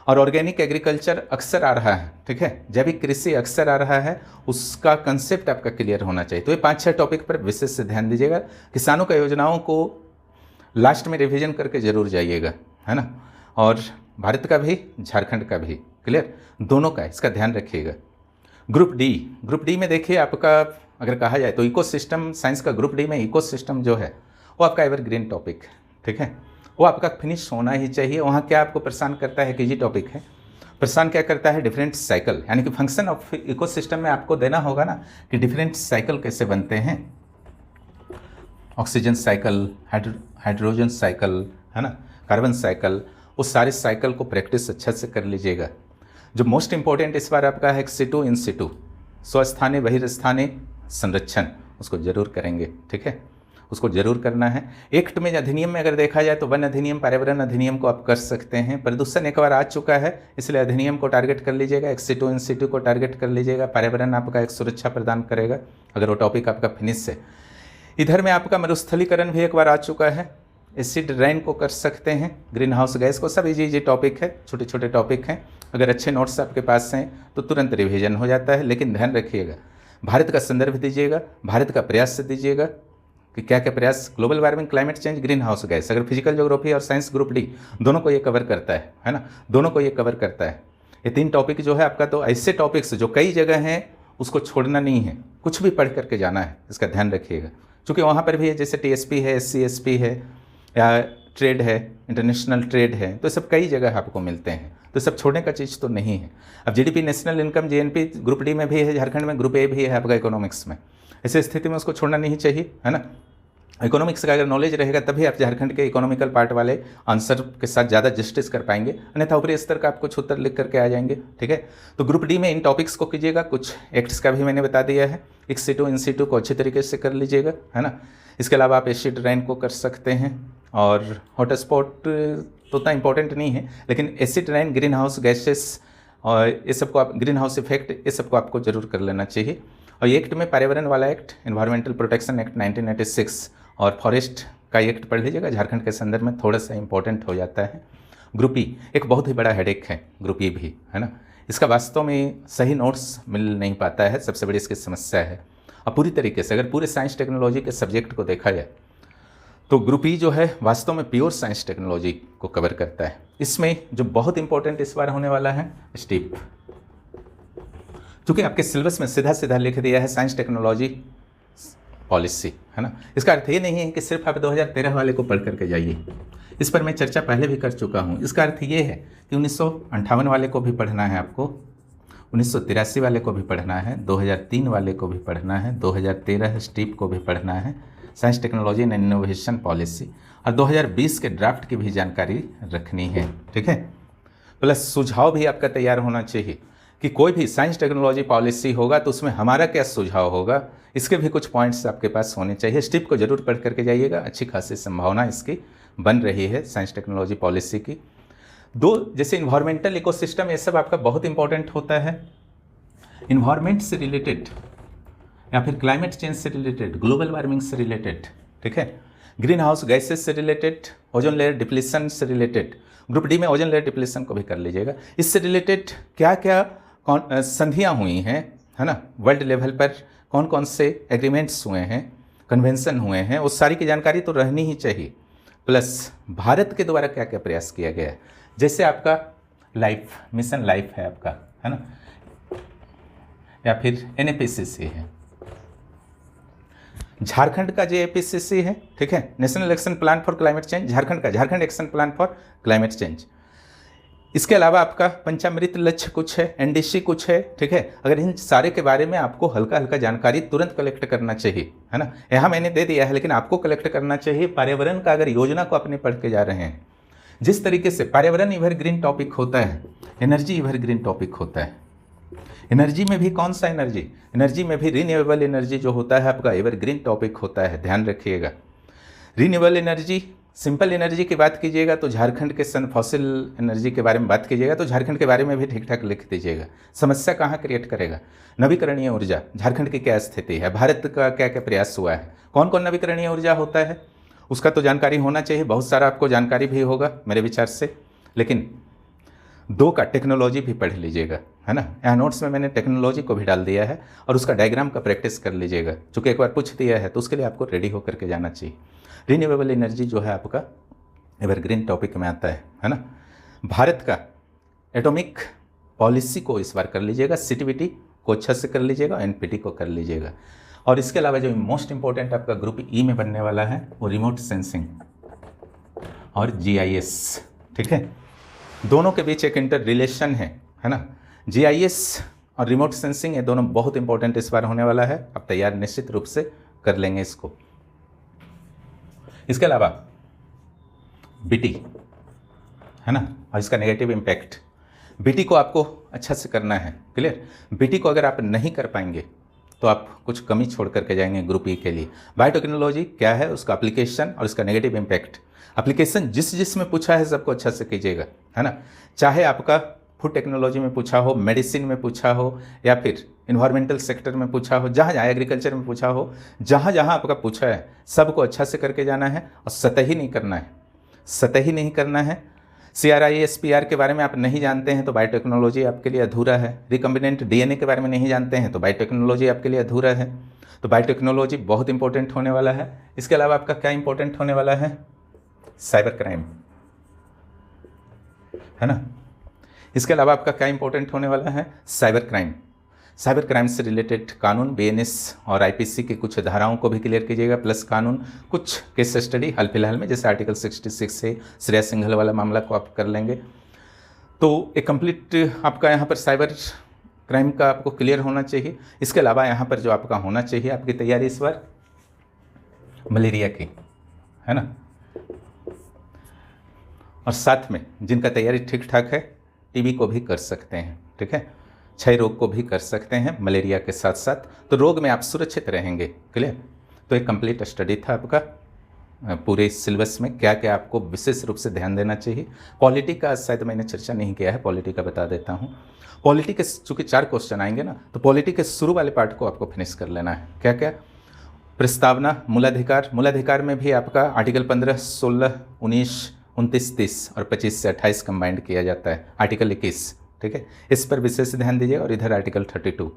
और ऑर्गेनिक एग्रीकल्चर अक्सर आ रहा है। ठीक है, जैविक कृषि अक्सर आ रहा है, उसका कंसेप्ट आपका क्लियर होना चाहिए। तो ये 5-6 टॉपिक पर विशेष से ध्यान दीजिएगा। किसानों का योजनाओं को लास्ट में रिवीजन करके जरूर जाइएगा, है ना। और भारत का भी, झारखंड का भी, क्लियर, दोनों का इसका ध्यान रखिएगा। ग्रुप डी में देखिए, आपका अगर कहा जाए तो इकोसिस्टम साइंस का ग्रुप डी में इकोसिस्टम जो है वो आपका एवरग्रीन टॉपिक। ठीक है, वो आपका फिनिश होना ही चाहिए। वहाँ क्या आपको परेशान करता है कि ये टॉपिक है, परेशान क्या करता है, डिफरेंट साइकिल, यानी कि फंक्शन ऑफ इकोसिस्टम में आपको देना होगा ना कि डिफरेंट साइकिल कैसे बनते हैं, ऑक्सीजन साइकिल, हाइड्रोजन साइकिल, है ना, कार्बन साइकिल, उस सारे साइकिल को प्रैक्टिस अच्छा से कर लीजिएगा। जो मोस्ट इंपॉर्टेंट इस बार आपका है एक्सिटू इन सिटू, स्वस्थानीय बहिर्स्थानीय संरक्षण, उसको जरूर करेंगे। ठीक है, उसको जरूर करना है। एक्ट में, अधिनियम में अगर देखा जाए तो वन अधिनियम, पर्यावरण अधिनियम को आप कर सकते हैं। प्रदूषण एक बार आ चुका है, इसलिए अधिनियम को टारगेट कर लीजिएगा, एक्सिटू इन सिटू को टारगेट कर लीजिएगा। पर्यावरण आपका एक सुरक्षा प्रदान करेगा अगर वो टॉपिक आपका फिनिश है। इधर में आपका मरुस्थलीकरण भी एक बार आ चुका है, एसिड रेन को कर सकते हैं, ग्रीन हाउस गैस को, सब इजी टॉपिक है, छोटे छोटे टॉपिक हैं। अगर अच्छे नोट्स आपके पास हैं तो तुरंत रिवीजन हो जाता है। लेकिन ध्यान रखिएगा, भारत का संदर्भ दीजिएगा, भारत का प्रयास दीजिएगा कि क्या क्या प्रयास, global warming, climate change, green house gas. अगर फिजिकल ज्योग्राफी और साइंस ग्रुप डी दोनों को ये कवर करता है ना, दोनों को ये कवर करता है। ये 3 टॉपिक जो है आपका, तो ऐसे टॉपिक्स जो कई जगह हैं उसको छोड़ना नहीं है, कुछ भी पढ़ करके जाना है, इसका ध्यान रखिएगा। क्योंकि वहाँ पर भी है, जैसे TSP है, SCSP है, या ट्रेड है, इंटरनेशनल ट्रेड है, तो सब कई जगह आपको मिलते हैं, तो सब छोड़ने का चीज़ तो नहीं है। अब GDP, national income, GNP group D में भी है, झारखंड में ग्रुप ए भी है आपका इकोनॉमिक्स में। ऐसी स्थिति में उसको छोड़ना नहीं चाहिए, है ना। इकोनॉमिक्स का अगर नॉलेज रहेगा तभी आप झारखंड के इकोनॉमिकल पार्ट वाले आंसर के साथ ज़्यादा जस्टिस कर पाएंगे, अन्यथा ऊपरी स्तर का आप कुछ उत्तर लिख करके आ जाएंगे। ठीक है, तो ग्रुप डी में इन टॉपिक्स को कीजिएगा, कुछ एक्ट्स का भी मैंने बता दिया है, एक्सिटू इंसिटू को अच्छी तरीके से कर लीजिएगा, है ना। इसके अलावा आप एसिड रेन को कर सकते हैं, और हॉटस्पॉट तो उतना इंपॉर्टेंट नहीं है, लेकिन acid rain, green house gases और ये सबको आप, ग्रीन हाउस इफेक्ट, ये सबको आपको जरूर कर लेना चाहिए। और ये एक्ट में पर्यावरण वाला एक्ट, एनवायरमेंटल प्रोटेक्शन एक्ट 1986 और फॉरेस्ट का एक्ट पढ़ लीजिएगा, झारखंड के संदर्भ में थोड़ा सा इंपॉर्टेंट हो जाता है। ग्रुप ई एक बहुत ही बड़ा हेडेक है, ग्रुप ई भी, है ना। इसका वास्तव में सही नोट्स मिल नहीं पाता है, सबसे बड़ी इसकी समस्या है। और पूरी तरीके से अगर पूरे साइंस टेक्नोलॉजी के सब्जेक्ट को देखा जाए तो ग्रुप ई जो है वास्तव में प्योर साइंस टेक्नोलॉजी को कवर करता है। इसमें जो बहुत इंपॉर्टेंट इस बार होने वाला है स्टीप, चूँकि आपके सिलेबस में सीधा सीधा लिख दिया है साइंस टेक्नोलॉजी पॉलिसी, है ना। इसका अर्थ ये नहीं है कि सिर्फ आप 2013 वाले को पढ़ करके जाइए, इस पर मैं चर्चा पहले भी कर चुका हूँ। इसका अर्थ ये है कि 1958 वाले को भी पढ़ना है आपको, 1983 वाले को भी पढ़ना है, 2003 वाले को भी पढ़ना है, 2013 स्टीप को भी पढ़ना है, science technology and innovation policy, और 2020 के ड्राफ्ट की भी जानकारी रखनी है। ठीक है, प्लस सुझाव भी आपका तैयार होना चाहिए कि कोई भी साइंस टेक्नोलॉजी पॉलिसी होगा तो उसमें हमारा क्या सुझाव होगा, इसके भी कुछ पॉइंट्स आपके पास होने चाहिए। स्टिप को जरूर पढ़ करके जाइएगा, अच्छी खासी संभावना इसकी बन रही है साइंस टेक्नोलॉजी पॉलिसी की। दो, जैसे इन्वायरमेंटल इकोसिस्टम, ये सब आपका बहुत इंपॉर्टेंट होता है। इन्वायरमेंट से रिलेटेड या फिर क्लाइमेट चेंज से रिलेटेड, ग्लोबल वार्मिंग से रिलेटेड, ठीक है, ग्रीन हाउस गैसेस से रिलेटेड, ओजोन लेयर डिप्लीशन से रिलेटेड। ग्रुप डी में ओजोन लेयर डिप्लीशन को भी कर लीजिएगा। इससे रिलेटेड क्या क्या संधियाँ हुई हैं, है ना, वर्ल्ड लेवल पर कौन कौन से एग्रीमेंट्स हुए हैं, कन्वेंशन हुए हैं, उस सारी की जानकारी तो रहनी ही चाहिए। प्लस भारत के द्वारा क्या क्या प्रयास किया गया है, जैसे आपका लाइफ मिशन लाइफ है आपका, है ना, या फिर NAPCC है, झारखंड का JAPCC है, ठीक है, national action plan for climate change, Jharkhand का Jharkhand action plan for climate change. इसके अलावा आपका पंचामृत लक्ष्य कुछ है, NDC कुछ है, ठीक है। अगर इन सारे के बारे में आपको हल्का हल्का जानकारी तुरंत कलेक्ट करना चाहिए, है ना, यहाँ मैंने दे दिया है, लेकिन आपको कलेक्ट करना चाहिए। पर्यावरण का अगर योजना को अपने पढ़ के जा रहे हैं, जिस तरीके से पर्यावरण एवरग्रीन टॉपिक होता है, एनर्जी एवरग्रीन टॉपिक होता है। एनर्जी में भी कौन सा एनर्जी में भी रीन्यूएबल एनर्जी जो होता है आपका एवरग्रीन टॉपिक होता है, ध्यान रखिएगा। रीन्यूएबल एनर्जी, सिंपल एनर्जी की बात कीजिएगा तो झारखंड के सन फॉसिल एनर्जी के बारे में बात कीजिएगा तो झारखंड के बारे में भी ठीक ठाक लिख दीजिएगा। समस्या कहाँ क्रिएट करेगा, नवीकरणीय ऊर्जा, झारखंड की क्या स्थिति है, भारत का क्या क्या प्रयास हुआ है, कौन कौन नवीकरणीय ऊर्जा होता है, उसका तो जानकारी होना चाहिए। बहुत सारा आपको जानकारी भी होगा मेरे विचार से, लेकिन दो का टेक्नोलॉजी भी पढ़ लीजिएगा, है ना। यहाँ नोट्स में मैंने टेक्नोलॉजी को भी डाल दिया है और उसका डायग्राम का प्रैक्टिस कर लीजिएगा, चूँकि एक बार पूछ दिया है तो उसके लिए आपको रेडी होकर के जाना चाहिए। रीन्यूएबल एनर्जी जो है आपका एवरग्रीन टॉपिक में आता है ना। भारत का एटॉमिक पॉलिसी को इस बार कर लीजिएगा, CTBT को अच्छा से कर लीजिएगा, NPT को कर लीजिएगा। और इसके अलावा जो मोस्ट इंपॉर्टेंट आपका ग्रुप ई में बनने वाला है वो रिमोट सेंसिंग और GIS, ठीक है। दोनों के बीच एक इंटर रिलेशन है ना। GIS और रिमोट सेंसिंग ये दोनों बहुत इंपॉर्टेंट इस बार होने वाला है, आप तैयार निश्चित रूप से कर लेंगे इसको। इसके अलावा BT, है ना, और इसका नेगेटिव इम्पैक्ट, BT को आपको अच्छा से करना है, क्लियर। BT को अगर आप नहीं कर पाएंगे तो आप कुछ कमी छोड़ करके जाएंगे ग्रुप ई के लिए। बायोटेक्नोलॉजी क्या है, उसका एप्लीकेशन और उसका नेगेटिव इम्पैक्ट। एप्लीकेशन जिसमें पूछा है सबको अच्छा से कीजिएगा, है ना। चाहे आपका फूड टेक्नोलॉजी में पूछा हो, मेडिसिन में पूछा हो, या फिर इन्वायरमेंटल सेक्टर में पूछा हो, जहाँ जहाँ एग्रीकल्चर में पूछा हो, जहाँ जहाँ आपका पूछा है सबको अच्छा से करके जाना है और सतही नहीं करना है, सतही नहीं करना है। CRI SPR के बारे में आप नहीं जानते हैं तो बायोटेक्नोलॉजी आपके लिए अधूरा है। रिकम्बिनेंट DNA के बारे में नहीं जानते हैं तो बायोटेक्नोलॉजी आपके लिए अधूरा है। तो बायोटेक्नोलॉजी बहुत इंपॉर्टेंट होने वाला है। इसके अलावा आपका क्या इंपॉर्टेंट होने वाला है, साइबर क्राइम, है ना। इसके अलावा आपका क्या इंपॉर्टेंट होने वाला है, साइबर क्राइम। साइबर क्राइम से रिलेटेड कानून, BNS और IPC की कुछ धाराओं को भी क्लियर कीजिएगा, प्लस कानून, कुछ केस स्टडी हाल फिलहाल में, जैसे आर्टिकल 66 से श्रेया सिंघल वाला मामला को आप कर लेंगे तो एक कंप्लीट आपका यहाँ पर साइबर क्राइम का आपको क्लियर होना चाहिए। इसके अलावा यहाँ पर जो आपका होना चाहिए आपकी तैयारी इस बार, मलेरिया की, है ना। और साथ में जिनका तैयारी ठीक ठाक है, टीबी को भी कर सकते हैं, ठीक है, क्षय रोग को भी कर सकते हैं मलेरिया के साथ साथ, तो रोग में आप सुरक्षित रहेंगे। क्लियर। तो एक कंप्लीट स्टडी था आपका पूरे सिलेबस में क्या क्या आपको विशेष रूप से ध्यान देना चाहिए। पॉलिटी का शायद मैंने चर्चा नहीं किया है, पॉलिटी का बता देता हूँ। पॉलिटी के चूँकि 4 क्वेश्चन आएंगे ना, तो पॉलिटी के शुरू वाले पार्ट को आपको फिनिश कर लेना है। क्या क्या? प्रस्तावना, मूलाधिकार। मूलाधिकार में भी आपका आर्टिकल 15, 16, 19, 29, 30 और 25 से 28 कंबाइंड किया जाता है, आर्टिकल 21, ठीक है, इस पर विशेष ध्यान दीजिए। और इधर आर्टिकल 32,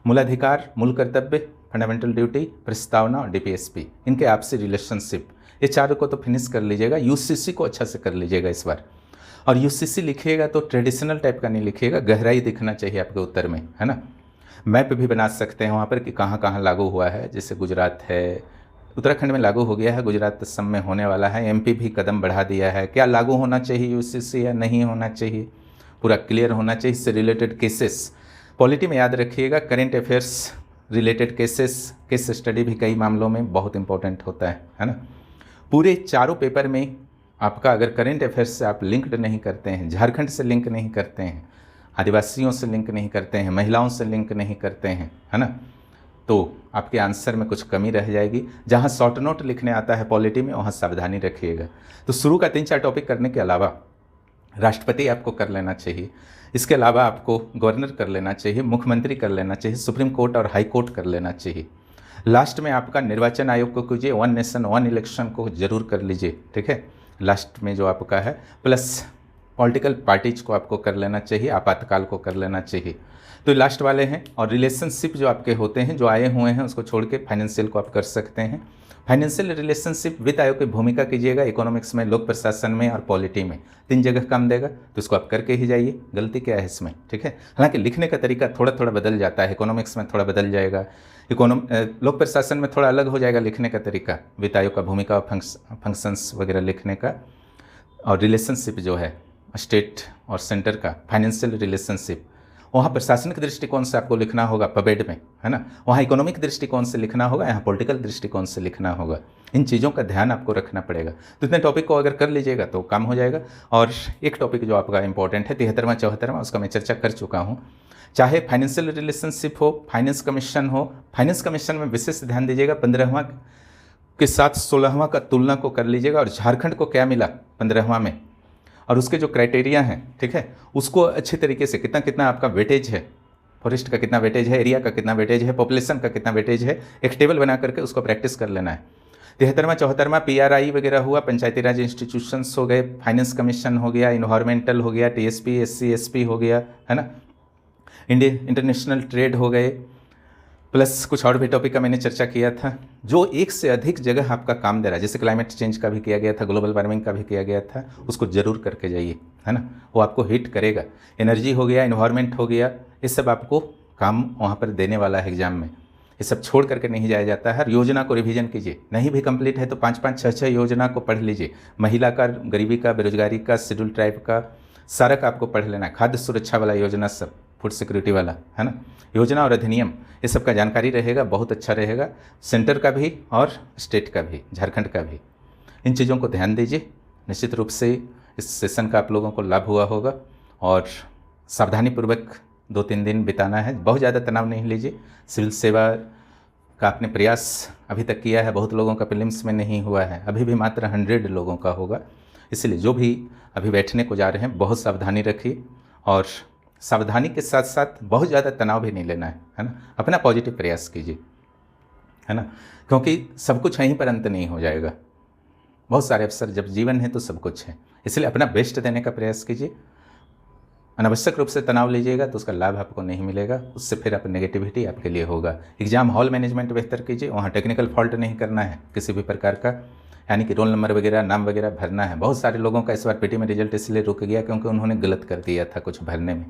मूलाधिकार, मूल कर्तव्य, फंडामेंटल ड्यूटी, प्रस्तावना और डीपीएसपी, इनके आपसी रिलेशनशिप, ये चारों को तो फिनिश कर लीजिएगा। यूसीसी को अच्छा से कर लीजिएगा इस बार। और यूसीसी लिखिएगा तो ट्रेडिशनल टाइप का नहीं लिखिएगा, गहराई दिखना चाहिए आपके उत्तर में, है ना। मैप भी बना सकते हैं वहाँ पर कि कहाँ कहाँ लागू हुआ है, जैसे गुजरात है, उत्तराखंड में लागू हो गया है, गुजरात सब में होने वाला है, एमपी भी कदम बढ़ा दिया है, क्या लागू होना चाहिए यूसीसी या नहीं होना चाहिए, पूरा क्लियर होना चाहिए। इससे रिलेटेड केसेस पॉलिटी में याद रखिएगा, current affairs related cases, case study भी कई मामलों में बहुत इंपॉर्टेंट होता है ना। पूरे चारों पेपर में आपका अगर करेंट अफेयर्स से आप लिंक्ड नहीं करते हैं, झारखंड से लिंक नहीं करते हैं, आदिवासियों से लिंक नहीं करते हैं, महिलाओं से लिंक नहीं करते हैं, है ना, तो आपके आंसर में कुछ कमी रह जाएगी। जहाँ शॉर्ट नोट लिखने आता है पॉलिटी में, वहाँ सावधानी रखिएगा। तो शुरू का 3-4 टॉपिक करने के अलावा राष्ट्रपति आपको कर लेना चाहिए, इसके अलावा आपको गवर्नर कर लेना चाहिए, मुख्यमंत्री कर लेना चाहिए, सुप्रीम कोर्ट और हाई कोर्ट कर लेना चाहिए। लास्ट में आपका निर्वाचन आयोग को कीजिए, 1 नेशन 1 इलेक्शन को जरूर कर लीजिए, ठीक है, लास्ट में जो आपका है। प्लस पॉलिटिकल पार्टीज को आपको कर लेना चाहिए, आपातकाल को कर लेना चाहिए। तो लास्ट वाले हैं। और रिलेशनशिप जो आपके होते हैं, जो आए हुए हैं, उसको छोड़ के फाइनेंशियल को आप कर सकते हैं। फाइनेंशियल रिलेशनशिप वित्त आयोग की भूमिका कीजिएगा, इकोनॉमिक्स में, लोक प्रशासन में और पॉलिटी में, 3 जगह काम देगा, तो इसको आप करके ही जाइए। गलती क्या है इसमें, ठीक है। हालांकि लिखने का तरीका थोड़ा थोड़ा बदल जाता है, इकोनॉमिक्स में थोड़ा बदल जाएगा, लोक प्रशासन में थोड़ा अलग हो जाएगा लिखने का तरीका, वित्त आयोग का भूमिका और फंक्शंस वगैरह लिखने का। और रिलेशनशिप जो है स्टेट और सेंटर का, फाइनेंशियल रिलेशनशिप, वहाँ प्रशासनिक दृष्टिकोण से आपको लिखना होगा पबेड में, है ना। वहाँ इकोनॉमिक दृष्टिकोण से लिखना होगा, यहाँ पॉलिटिकल दृष्टिकोण से लिखना होगा। इन चीज़ों का ध्यान आपको रखना पड़ेगा। तो इतने टॉपिक को अगर कर लीजिएगा तो काम हो जाएगा। और एक टॉपिक जो आपका इंपॉर्टेंट है 73वां 74वां, उसका मैं चर्चा कर चुका हूँ। चाहे फाइनेंशियल रिलेशनशिप हो, फाइनेंस कमीशन हो, फाइनेंस कमीशन में विशेष ध्यान दीजिएगा, 15वां के साथ 16वां का तुलना को कर लीजिएगा। और झारखंड को क्या मिला 15वां में, और उसके जो क्राइटेरिया हैं, ठीक है, उसको अच्छे तरीके से कितना कितना आपका वेटेज है, फॉरेस्ट का कितना वेटेज है, एरिया का कितना वेटेज है, पॉपुलेशन का कितना वेटेज है, एक टेबल बना करके उसको प्रैक्टिस कर लेना है। 73वां 74वां PRI वगैरह हुआ, पंचायती राज इंस्टीट्यूशंस हो गए, फाइनेंस कमीशन हो गया, इन्वायरमेंटल हो गया, TSP SC SP हो गया, है ना, इंटरनेशनल ट्रेड हो गए, प्लस कुछ और भी टॉपिक का मैंने चर्चा किया था। जो एक से अधिक जगह आपका काम दे रहा है, जैसे क्लाइमेट चेंज का भी किया गया था, ग्लोबल वार्मिंग का भी किया गया था, उसको जरूर करके जाइए, है ना, वो आपको हिट करेगा। एनर्जी हो गया, इन्वायरमेंट हो गया, ये सब आपको काम वहाँ पर देने वाला है एग्जाम में। ये सब छोड़ करके नहीं जाया जाता है। हर योजना को रिवीजन कीजिए, नहीं भी कंप्लीट है तो 5-5, 6-6 योजना को पढ़ लीजिए। महिला का, गरीबी का, बेरोजगारी का, शेड्यूल ट्राइब का, सारा का आपको पढ़ लेना है। खाद्य सुरक्षा वाला योजना, सब फूड सिक्योरिटी वाला, है ना, योजना और अधिनियम, ये सब का जानकारी रहेगा, बहुत अच्छा रहेगा, सेंटर का भी और स्टेट का भी, झारखंड का भी। इन चीज़ों को ध्यान दीजिए। निश्चित रूप से इस सेशन का आप लोगों को लाभ हुआ होगा। और सावधानीपूर्वक 2-3 दिन बिताना है, बहुत ज़्यादा तनाव नहीं लीजिए। सिविल सेवा का आपने प्रयास अभी तक किया है, बहुत लोगों का प्रीलिम्स में नहीं हुआ है, अभी भी मात्र 100 लोगों का होगा। इसलिए जो भी अभी बैठने को जा रहे हैं, बहुत सावधानी रखिए। और सावधानी के साथ साथ बहुत ज़्यादा तनाव भी नहीं लेना है ना, अपना पॉजिटिव प्रयास कीजिए, है ना, क्योंकि सब कुछ यहीं पर अंत नहीं हो जाएगा। बहुत सारे अवसर, जब जीवन है तो सब कुछ है, इसलिए अपना बेस्ट देने का प्रयास कीजिए। अनावश्यक रूप से तनाव लीजिएगा तो उसका लाभ आपको नहीं मिलेगा, उससे फिर आप नेगेटिविटी आपके लिए होगा। एग्जाम हॉल मैनेजमेंट बेहतर कीजिए, वहाँ टेक्निकल फॉल्ट नहीं करना है किसी भी प्रकार का, यानी कि रोल नंबर वगैरह, नाम वगैरह भरना है। बहुत सारे लोगों का इस बार पीटी में रिजल्ट इसलिए रुक गया क्योंकि उन्होंने गलत कर दिया था कुछ भरने में।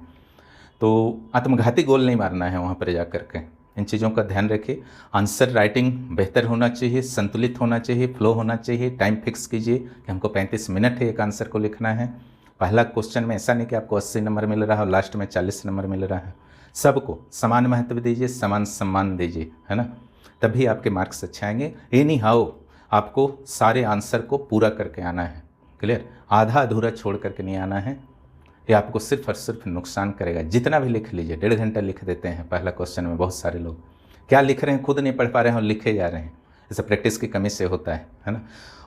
तो आत्मघाती गोल नहीं मारना है वहाँ पर जा कर के, इन चीज़ों का ध्यान रखिए। आंसर राइटिंग बेहतर होना चाहिए, संतुलित होना चाहिए, फ्लो होना चाहिए। टाइम फिक्स कीजिए कि हमको 35 मिनट है एक आंसर को लिखना है। पहला क्वेश्चन में ऐसा नहीं कि आपको 80 नंबर मिल रहा है और लास्ट में 40 नंबर मिल रहा है। सबको समान महत्व दीजिए, समान सम्मान दीजिए, है ना, तभी आपके मार्क्स अच्छे आएंगे। एनी हाउ आपको सारे आंसर को पूरा करके आना है। क्लियर? आधा अधूरा छोड़ करके नहीं आना है, ये आपको सिर्फ और सिर्फ नुकसान करेगा। जितना भी लिख लीजिए, 1.5 घंटा लिख देते हैं पहला क्वेश्चन में बहुत सारे लोग, क्या लिख रहे हैं खुद नहीं पढ़ पा रहे हैं और लिखे जा रहे हैं। जैसे प्रैक्टिस की कमी से होता है ना।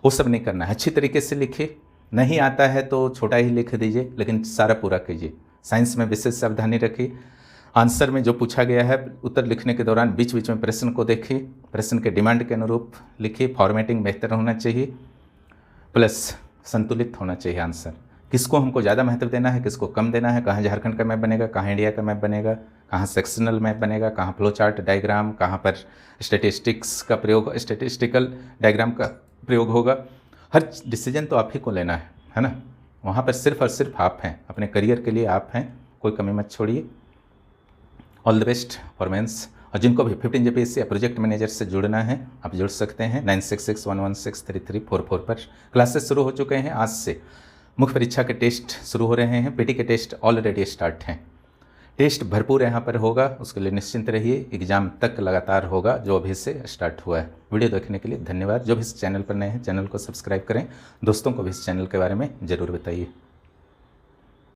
वो सब नहीं करना है, अच्छी तरीके से लिखिए। नहीं आता है तो छोटा ही लिख दीजिए, लेकिन सारा पूरा कीजिए। साइंस में विशेष सावधानी रखिए। आंसर में जो पूछा गया है उत्तर लिखने के दौरान बीच बीच में प्रश्न को देखिए, प्रश्न के डिमांड के अनुरूप लिखिए। फॉर्मेटिंग बेहतर होना चाहिए, प्लस संतुलित होना चाहिए आंसर। किसको हमको ज़्यादा महत्व देना है, किसको कम देना है, कहाँ झारखंड का मैप बनेगा, कहाँ इंडिया का मैप बनेगा, कहाँ सेक्शनल मैप बनेगा, कहाँ फ्लो चार्ट डायग्राम, कहाँ पर स्टेटिस्टिक्स का प्रयोग, स्टेटिस्टिकल डायग्राम का प्रयोग होगा। हर डिसीजन तो आप ही को लेना है ना। वहाँ पर सिर्फ और सिर्फ आप हैं, अपने करियर के लिए आप हैं, कोई कमी मत छोड़िए। All the best for mains. और जिनको भी 15 JPSC या प्रोजेक्ट मैनेजर से जुड़ना है आप जुड़ सकते हैं। 9661163344 पर क्लासेस शुरू हो चुके हैं आज से। मुख्य परीक्षा के टेस्ट शुरू हो रहे हैं, पीटी के टेस्ट ऑलरेडी स्टार्ट हैं। टेस्ट भरपूर यहाँ पर होगा, उसके लिए निश्चिंत रहिए। एग्जाम तक लगातार होगा जो अभी से स्टार्ट हुआ है। वीडियो देखने के लिए धन्यवाद। जो भी इस चैनल पर नए हैं चैनल को सब्सक्राइब करें, दोस्तों को भी इस चैनल के बारे में ज़रूर बताइए।